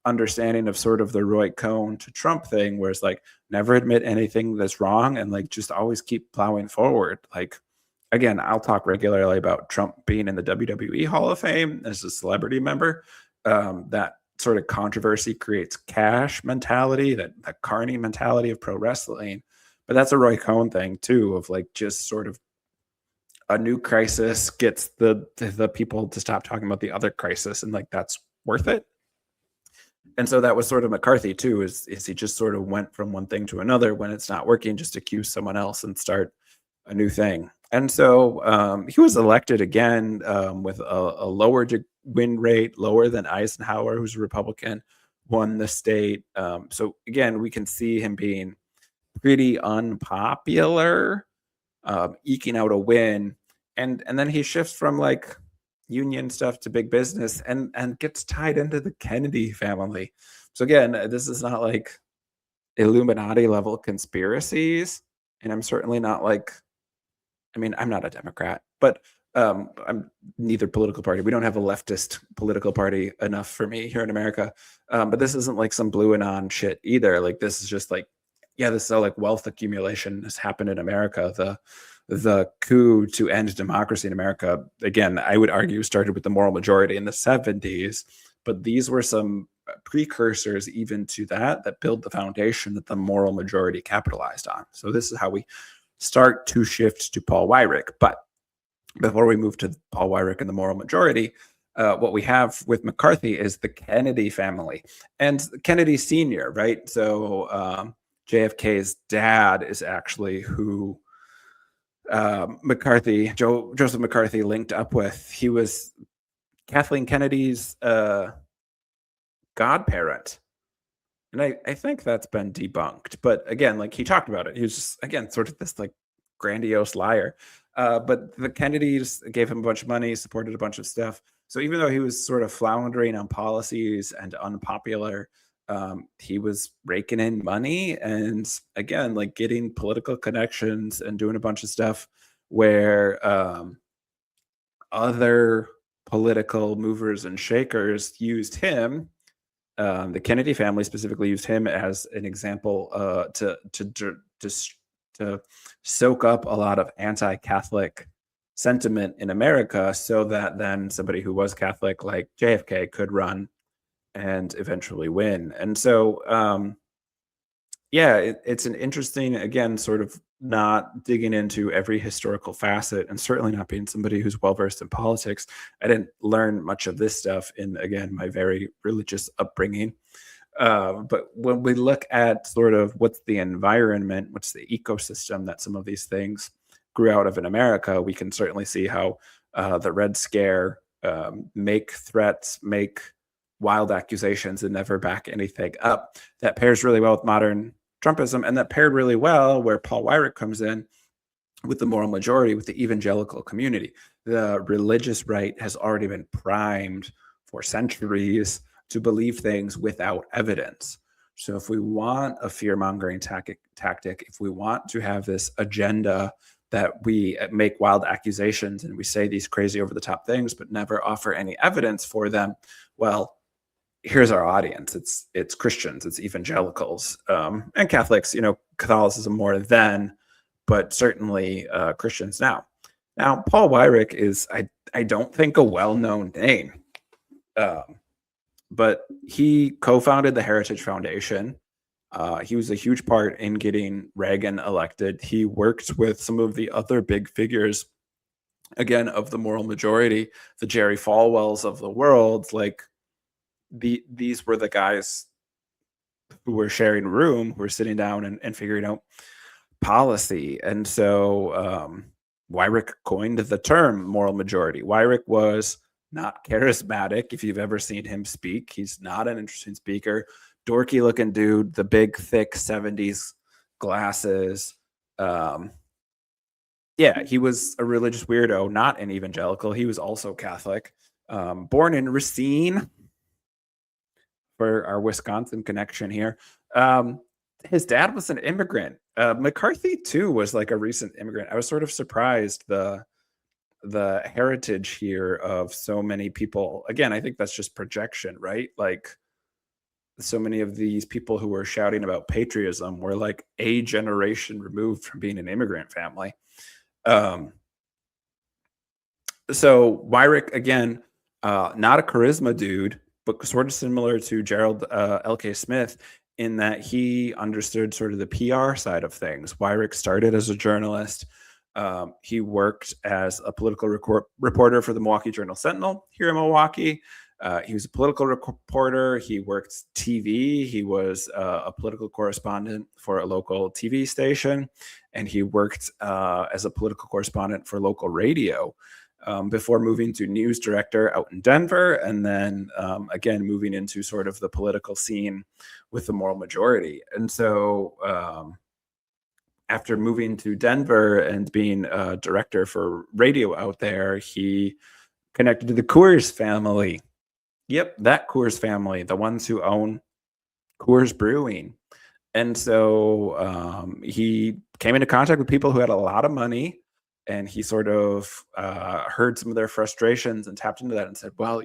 [SPEAKER 1] understanding of sort of the Roy Cohn to Trump thing, where it's like, never admit anything that's wrong and like just always keep plowing forward. Like, again, I'll talk regularly about Trump being in the WWE Hall of Fame as a celebrity member. That sort of controversy creates cash mentality, that carny mentality of pro wrestling. But that's a Roy Cohn thing too, of like just sort of a new crisis gets the people to stop talking about the other crisis, and like that's worth it. And so that was sort of McCarthy too, is he just sort of went from one thing to another. When it's not working, just accuse someone else and start a new thing. And so he was elected again with a lower win rate, lower than Eisenhower, who's a Republican, won the state. So again, we can see him being pretty unpopular, eking out a win. And then he shifts from like union stuff to big business and gets tied into the Kennedy family. So again, this is not like Illuminati level conspiracies. And I'm certainly not like, I mean, I'm not a Democrat, but I'm neither political party. We don't have a leftist political party enough for me here in America. But this isn't like some blue and on shit either. Like, this is just like, yeah, this is how like wealth accumulation has happened in America. The coup to end democracy in America, again, I would argue started with the moral majority in the 70s, but these were some precursors even to that build the foundation that the moral majority capitalized on. So this is how we start to shift to Paul Weyrich. But before we move to Paul Weyrich and the moral majority, what we have with McCarthy is the Kennedy family and Kennedy Sr., right? So JFK's dad is actually who Joseph McCarthy linked up with. He was Kathleen Kennedy's godparent. And I think that's been debunked. But again, like, he talked about it. He was just, again, sort of this like grandiose liar. But the Kennedys gave him a bunch of money, supported a bunch of stuff. So even though he was sort of floundering on policies and unpopular, he was raking in money and, again, like, getting political connections and doing a bunch of stuff where other political movers and shakers used him. The Kennedy family specifically used him as an example to soak up a lot of anti-Catholic sentiment in America, so that then somebody who was Catholic, like JFK, could run and eventually win. And so, yeah, it's an interesting, again, sort of not digging into every historical facet, and certainly not being somebody who's well-versed in politics. I didn't learn much of this stuff in, again, my very religious upbringing. But when we look at sort of what's the environment, what's the ecosystem that some of these things grew out of in America, we can certainly see how the Red Scare, make threats, make wild accusations, and never back anything up. That pairs really well with modern Trumpism, and that paired really well where Paul Weyrich comes in with the moral majority, with the evangelical community. The religious right has already been primed for centuries to believe things without evidence. So if we want a fear-mongering tactic, if we want to have this agenda that we make wild accusations and we say these crazy over-the-top things but never offer any evidence for them, well, here's our audience. It's Christians, it's evangelicals, and Catholics, Catholicism more then, but certainly Christians now. Now, Paul Weyrich is, I don't think, a well-known name, but he co-founded the Heritage Foundation. He was a huge part in getting Reagan elected. He worked with some of the other big figures, again, of the moral majority, the Jerry Falwells of the world. Like, these were the guys who were sharing room, who were sitting down and figuring out policy. And so Weyrich coined the term moral majority. Weyrich was not charismatic. If you've ever seen him speak, he's not an interesting speaker. Dorky looking dude, the big, thick 70s glasses. Yeah, he was a religious weirdo, not an evangelical. He was also Catholic. Born in Racine, for our Wisconsin connection here. His dad was an immigrant. McCarthy too was like a recent immigrant. I was sort of surprised the heritage here of so many people. Again, I think that's just projection, right? Like, so many of these people who were shouting about patriotism were like a generation removed from being an immigrant family. So Weyrich, again, not a charisma dude, but sort of similar to Gerald L.K. Smith in that he understood sort of the PR side of things. Weyrich started as a journalist. He worked as a political reporter for the Milwaukee Journal-Sentinel here in Milwaukee. He was a political reporter. He worked TV. He was a political correspondent for a local TV station, and he worked as a political correspondent for local radio. Before moving to news director out in Denver, and then again moving into sort of the political scene with the moral majority. And so after moving to Denver and being a director for radio out there, he connected to the Coors family. Yep, that Coors family, the ones who own Coors Brewing. And so he came into contact with people who had a lot of money, and he sort of heard some of their frustrations and tapped into that and said, well,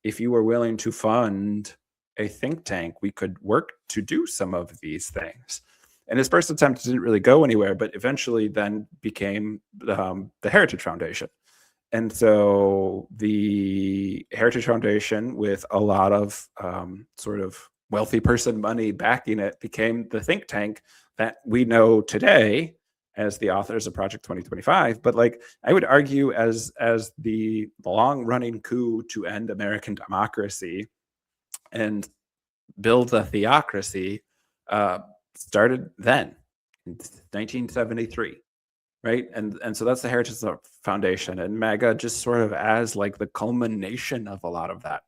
[SPEAKER 1] if you were willing to fund a think tank, we could work to do some of these things. And his first attempt didn't really go anywhere, but eventually then became the Heritage Foundation. And so the Heritage Foundation, with a lot of sort of wealthy person money backing it, became the think tank that we know today as the authors of Project 2025. But like I would argue, as the long running coup to end American democracy and build a theocracy uh, started then in 1973. Right. And so that's the Heritage Foundation, and MAGA just sort of as like the culmination of a lot of that.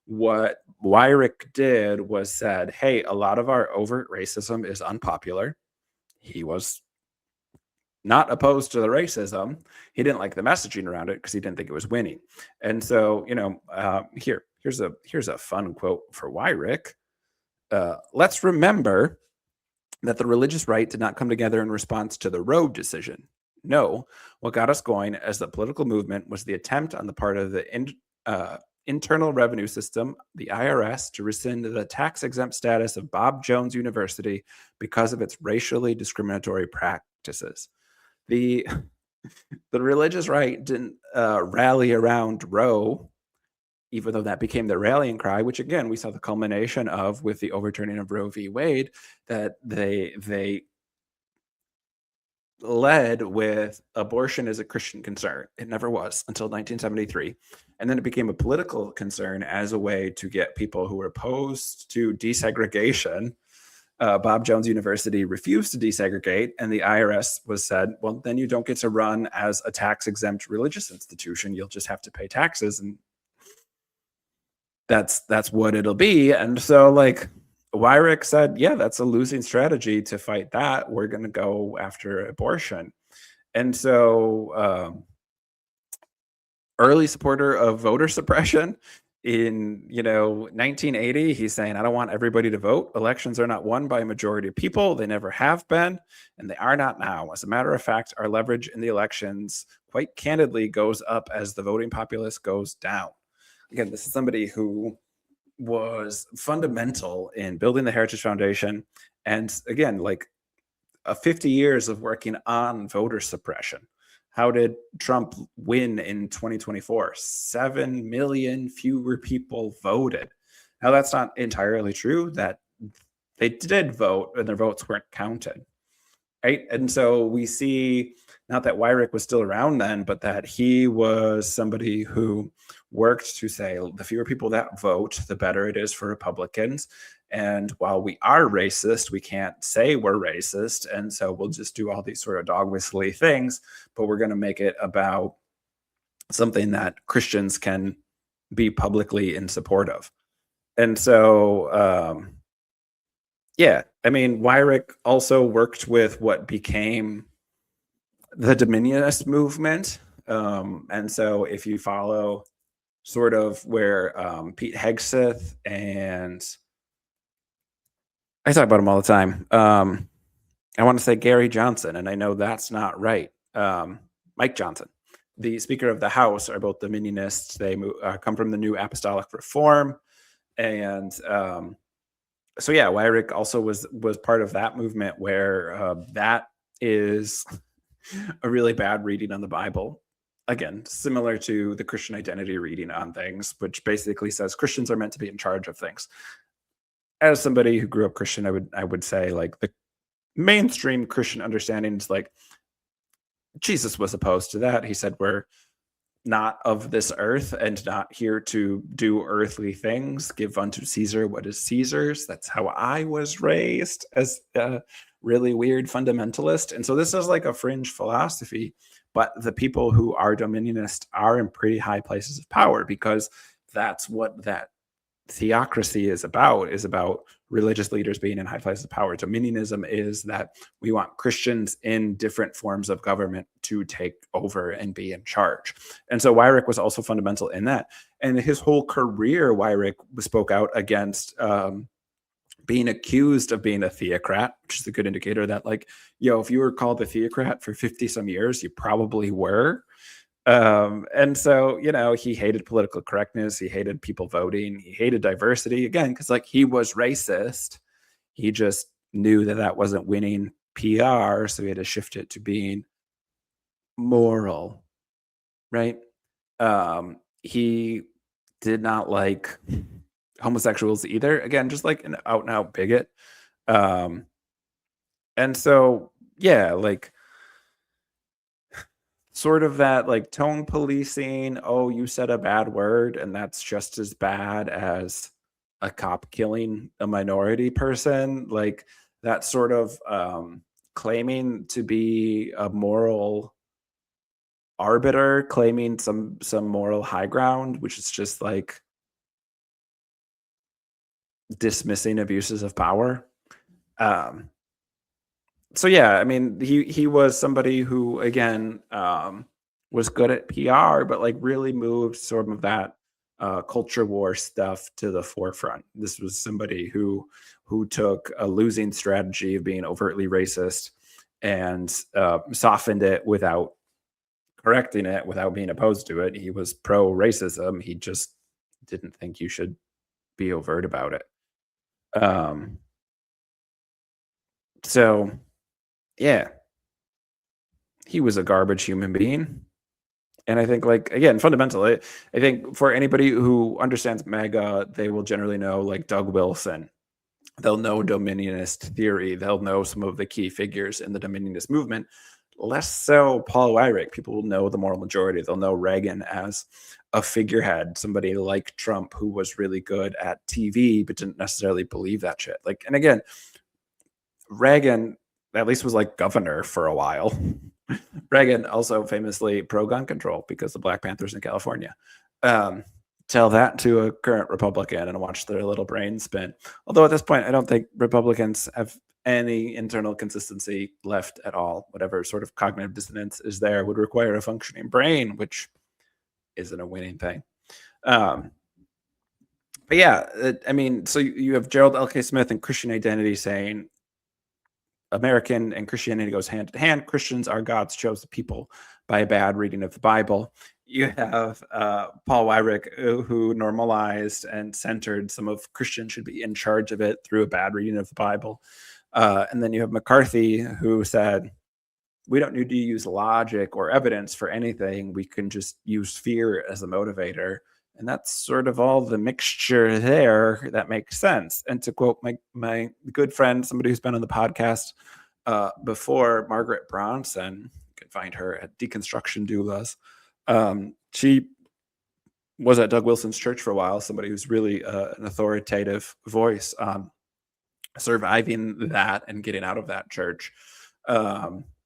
[SPEAKER 1] What Weyrich did was said, hey, a lot of our overt racism is unpopular. He was not opposed to the racism. He didn't like the messaging around it because he didn't think it was winning. And so, here's a fun quote for Weyrich. Let's remember that the religious right did not come together in response to the Roe decision. No, what got us going as the political movement was the attempt on the part of the Internal Revenue System, the IRS, to rescind the tax-exempt status of Bob Jones University because of its racially discriminatory practices. The religious right didn't rally around Roe, even though that became the rallying cry, which again we saw the culmination of with the overturning of Roe v. Wade, that they led with abortion as a Christian concern. It never was until 1973. And then it became a political concern as a way to get people who were opposed to desegregation. Bob Jones University refused to desegregate, and the IRS was said, well, then you don't get to run as a tax-exempt religious institution. You'll just have to pay taxes, and that's what it'll be. And so like Weyrich said, yeah, that's a losing strategy to fight that. We're going to go after abortion. And so early supporter of voter suppression in 1980, he's saying, I don't want everybody to vote. Elections are not won by a majority of people. They never have been, and they are not now. As a matter of fact, our leverage in the elections quite candidly goes up as the voting populace goes down. Again, this is somebody who was fundamental in building the Heritage Foundation. And again, like 50 years of working on voter suppression. How did Trump win in 2024? 7 million fewer people voted. Now, that's not entirely true, that they did vote and their votes weren't counted. Right. And so we see, not that Weyrich was still around then, but that he was somebody who worked to say the fewer people that vote, the better it is for Republicans. And while we are racist, we can't say we're racist. And so we'll just do all these sort of dog whistly things, but we're going to make it about something that Christians can be publicly in support of. And so, yeah, I mean, Weyrich also worked with what became the Dominionist movement. And so if you follow sort of where Pete Hegseth, and I talk about him all the time. I want to say Gary Johnson, and I know that's not right. Mike Johnson, the Speaker of the House, are both Dominionists. They come from the New Apostolic Reform. And so yeah, Weyrich also was part of that movement, where that is a really bad reading on the Bible. Again, similar to the Christian identity reading on things, which basically says Christians are meant to be in charge of things. As somebody who grew up Christian, I would say like the mainstream Christian understanding is like Jesus was opposed to that. He said we're not of this earth and not here to do earthly things. Give unto Caesar what is Caesar's. That's how I was raised, as a really weird fundamentalist. And so this is like a fringe philosophy, but the people who are dominionist are in pretty high places of power, because that's what that theocracy is about religious leaders being in high places of power. Dominionism is that we want Christians in different forms of government to take over and be in charge. And so Weyrich was also fundamental in that. And his whole career, Weyrich spoke out against being accused of being a theocrat, which is a good indicator that like, if you were called a theocrat for 50 some years, you probably were. And so, he hated political correctness. He hated people voting. He hated diversity, again, because like he was racist. He just knew that wasn't winning PR. So he had to shift it to being moral. Right. He did not like homosexuals either. Again, just like an out and out bigot. Um, and so, yeah, like sort of that like tone policing. Oh, you said a bad word, and that's just as bad as a cop killing a minority person. Like that sort of claiming to be a moral arbiter, claiming some moral high ground, which is just like dismissing abuses of power. Um, so yeah, I mean, he was somebody who again was good at PR, but like really moved some of that culture war stuff to the forefront. This was somebody who took a losing strategy of being overtly racist and softened it without correcting it, without being opposed to it. He was pro racism. He just didn't think you should be overt about it. Um, so yeah, he was a garbage human being. And I think, like, again, fundamentally, I think for anybody who understands MAGA, they will generally know, like, Doug Wilson. They'll know dominionist theory. They'll know some of the key figures in the dominionist movement. Less so Paul Weyrich. People will know the moral majority. They'll know Reagan as a figurehead, somebody like Trump who was really good at TV, but didn't necessarily believe that shit. Like, and again, Reagan at least was like governor for a while. Reagan also famously pro gun control because the Black Panthers in California. Um, Tell that to a current Republican and watch their little brain spin. Although at this point, I don't think Republicans have any internal consistency left at all. Whatever sort of cognitive dissonance is there would require a functioning brain, which isn't a winning thing. Um, but yeah, I mean, so you have Gerald L. Smith and Christian Identity saying American and Christianity goes hand in hand. Christians are God's chosen people by a bad reading of the Bible. You have Paul Weyrich, who normalized and centered some of Christians should be in charge of it through a bad reading of the Bible. And then you have McCarthy, who said, we don't need to use logic or evidence for anything. We can just use fear as a motivator. And that's sort of all the mixture there that makes sense. And to quote my good friend, somebody who's been on the podcast before, Margaret Bronson, you can find her at Deconstruction Doulas. She was at Doug Wilson's church for a while, somebody who's really an authoritative voice on surviving that and getting out of that church.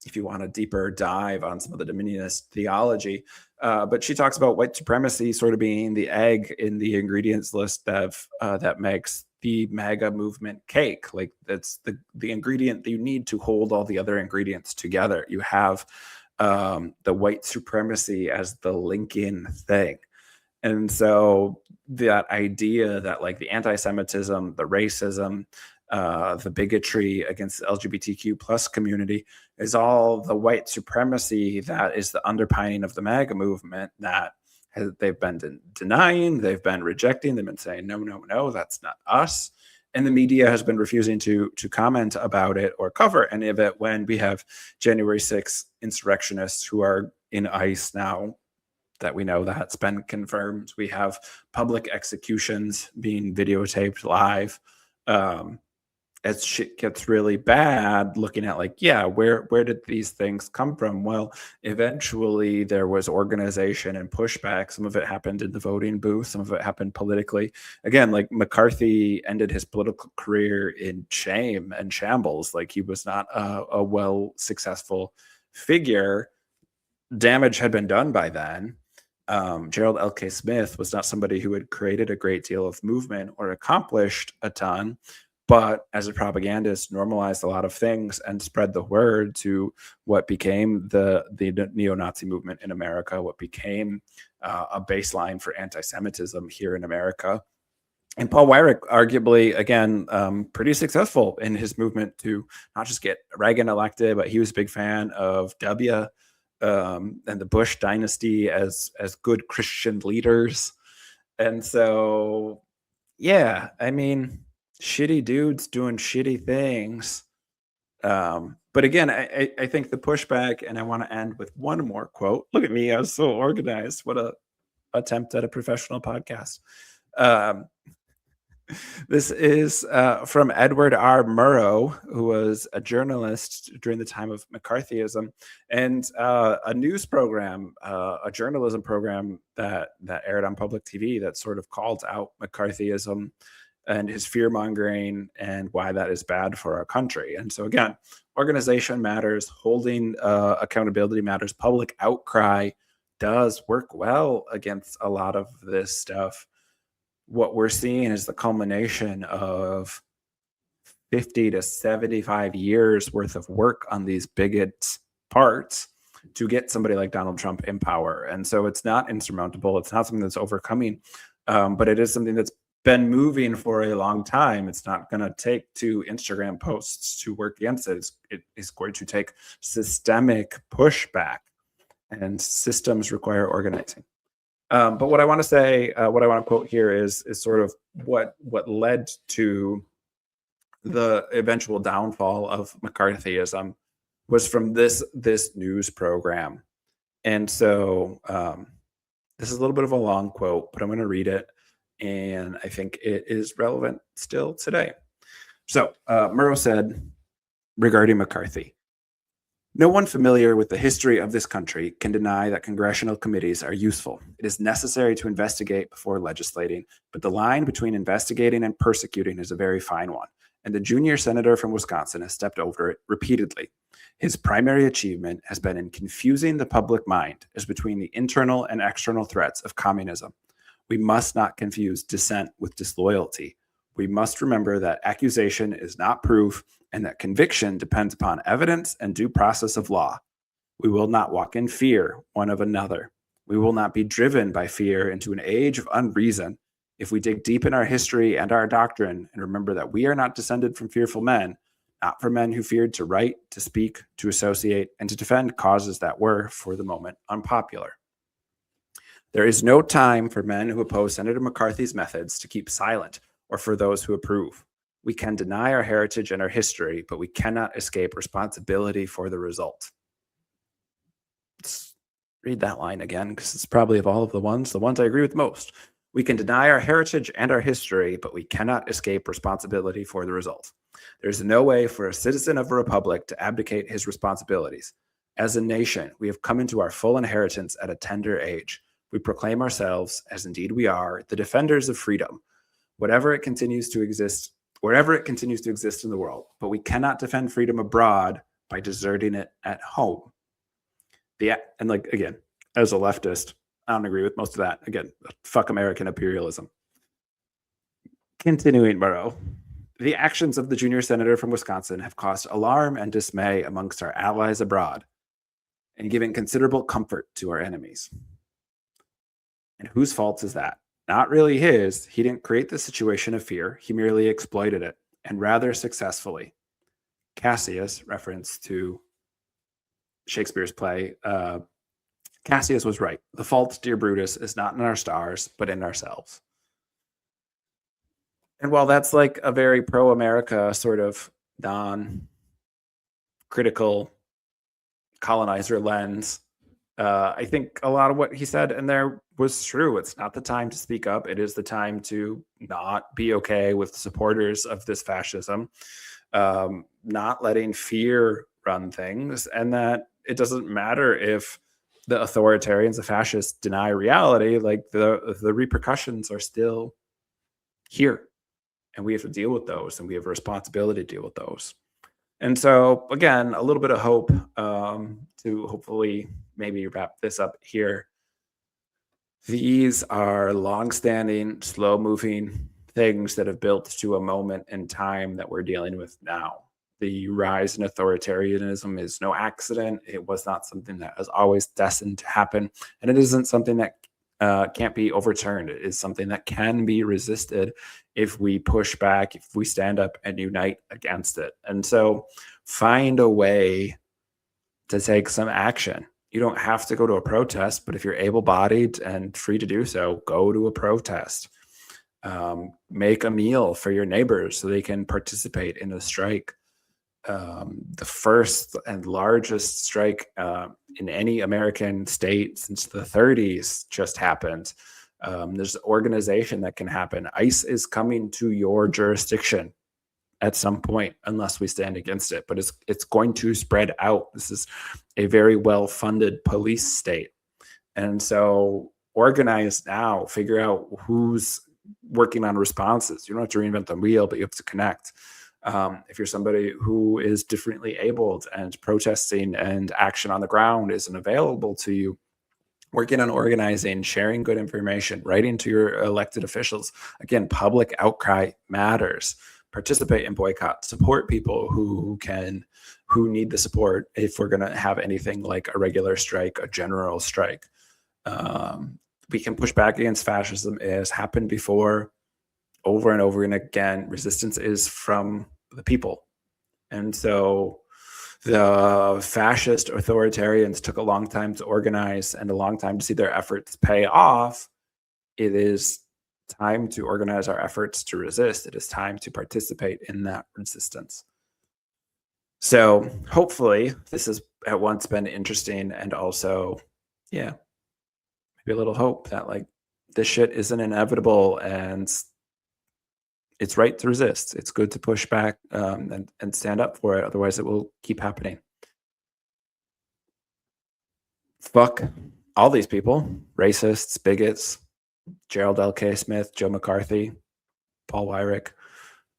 [SPEAKER 1] If you want a deeper dive on some of the dominionist theology. But she talks about white supremacy sort of being the egg in the ingredients list of that makes the MAGA movement cake. Like that's the ingredient that you need to hold all the other ingredients together. You have the white supremacy as the linking thing. And so that idea that like the anti-Semitism, the racism, the bigotry against the LGBTQ plus community is all the white supremacy that is the underpinning of the MAGA movement that they've been denying, they've been rejecting, they've been saying, no, no, no, that's not us. And the media has been refusing to comment about it or cover any of it when we have January 6th insurrectionists who are in ICE now that we know that's been confirmed. We have public executions being videotaped live. As shit gets really bad, looking at like, yeah, where did these things come from? Well, eventually there was organization and pushback. Some of it happened in the voting booth, some of it happened politically. Again, like McCarthy ended his political career in shame and shambles. Like he was not a well successful figure. Damage had been done by then. Gerald L. Smith was not somebody who had created a great deal of movement or accomplished a ton, but as a propagandist, normalized a lot of things and spread the word to what became the neo-Nazi movement in America, what became a baseline for anti-Semitism here in America. And Paul Weyrich, arguably, again, pretty successful in his movement to not just get Reagan elected, but he was a big fan of W. And the Bush dynasty as good Christian leaders. And so, yeah, I mean, shitty dudes doing shitty things. But again, I think the pushback, and I want to end with one more quote. Look at me, I was so organized. What a attempt at a professional podcast. Um, this is from Edward R. Murrow, who was a journalist during the time of McCarthyism, and a news program, a journalism program that aired on public TV that sort of called out McCarthyism and his fear mongering and why that is bad for our country. And so again, organization matters, holding accountability matters, public outcry does work well against a lot of this stuff. What we're seeing is the culmination of 50 to 75 years worth of work on these bigots' parts to get somebody like Donald Trump in power. And so it's not insurmountable. It's not something that's overcoming, but it is something that's been moving for a long time. It's not going to take two Instagram posts to work against it. It is going to take systemic pushback, and systems require organizing. But what I want to say, what I want to quote here is sort of what led to the eventual downfall of McCarthyism was from this news program. And so this is a little bit of a long quote, but I'm going to read it, and I think it is relevant still today. So Murrow said regarding McCarthy, "No one familiar with the history of this country can deny that congressional committees are useful. It is necessary to investigate before legislating, but the line between investigating and persecuting is a very fine one, and the junior senator from Wisconsin has stepped over it repeatedly. His primary achievement has been in confusing the public mind as between the internal and external threats of communism. We must not confuse dissent with disloyalty. We must remember that accusation is not proof, and that conviction depends upon evidence and due process of law. We will not walk in fear one of another. We will not be driven by fear into an age of unreason. If we dig deep in our history and our doctrine and remember that we are not descended from fearful men, not from men who feared to write, to speak, to associate, and to defend causes that were, for the moment, unpopular. There is no time for men who oppose Senator McCarthy's methods to keep silent, or for those who approve. We can deny our heritage and our history, but we cannot escape responsibility for the result." Let's read that line again, because it's probably of all of the ones I agree with most. We can deny our heritage and our history, but we cannot escape responsibility for the result. There is no way for a citizen of a republic to abdicate his responsibilities. As a nation, we have come into our full inheritance at a tender age. We proclaim ourselves, as indeed we are, the defenders of freedom, wherever it continues to exist in the world, but we cannot defend freedom abroad by deserting it at home. And again, as a leftist, I don't agree with most of that. Again, fuck American imperialism. Continuing, Murrow, the actions of the junior senator from Wisconsin have caused alarm and dismay amongst our allies abroad and given considerable comfort to our enemies. And whose fault is that? Not really his. He didn't create the situation of fear. He merely exploited it, and rather successfully. Cassius, reference to Shakespeare's play, Cassius was right. The fault, dear Brutus, is not in our stars, but in ourselves. And while that's like a very pro-America sort of non-critical colonizer lens, I think a lot of what he said in there was true. It's not the time to speak up. It is the time to not be okay with supporters of this fascism, not letting fear run things, and that it doesn't matter if the authoritarians, the fascists, deny reality. Like the repercussions are still here, and we have to deal with those, and we have a responsibility to deal with those. And so, again, a little bit of hope to hopefully maybe wrap this up here. These are long-standing, slow-moving things that have built to a moment in time that we're dealing with now. The rise in authoritarianism is no accident. It was not something that was always destined to happen, and it isn't something that can't be overturned. It is something that can be resisted if we push back, if we stand up and unite against it. And so find a way to take some action. You don't have to go to a protest, but if you're able-bodied and free to do so, go to a protest. Make a meal for your neighbors so they can participate in a strike. the first and largest strike in any American state since the 30s just happened. There's organization that can happen. ICE is coming to your jurisdiction at some point, unless we stand against it. But it's going to spread out. This is a very well-funded police state. And so organize now, figure out who's working on responses. You don't have to reinvent the wheel, but you have to connect. If you're somebody who is differently abled and protesting and action on the ground isn't available to you, working on organizing, sharing good information, writing to your elected officials. Again, public outcry matters. Participate in boycott, support people who need the support if we're going to have anything like a regular strike, a general strike. We can push back against fascism. It has happened before, over and over and again. Resistance is from the people. And so the fascist authoritarians took a long time to organize and a long time to see their efforts pay off. It is time to organize our efforts to resist. It is time to participate in that resistance. So hopefully this has at once been interesting and also, yeah, maybe a little hope that like this shit isn't inevitable and it's right to resist. It's good to push back and stand up for it. Otherwise it will keep happening. Fuck all these people, racists, bigots, Gerald L. Smith, Joe McCarthy, Paul Weyrich,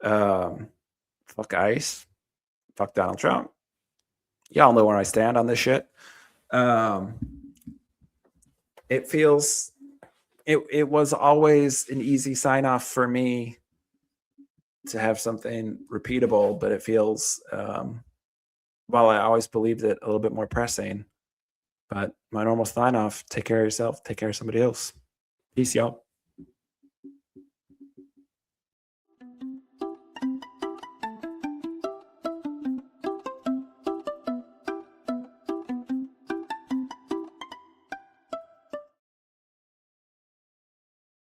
[SPEAKER 1] fuck ICE, fuck Donald Trump. Y'all know where I stand on this shit. It feels, it was always an easy sign off for me to have something repeatable, but it feels, while I always believed it, a little bit more pressing. But my normal sign off, take care of yourself, take care of somebody else. Peace, y'all.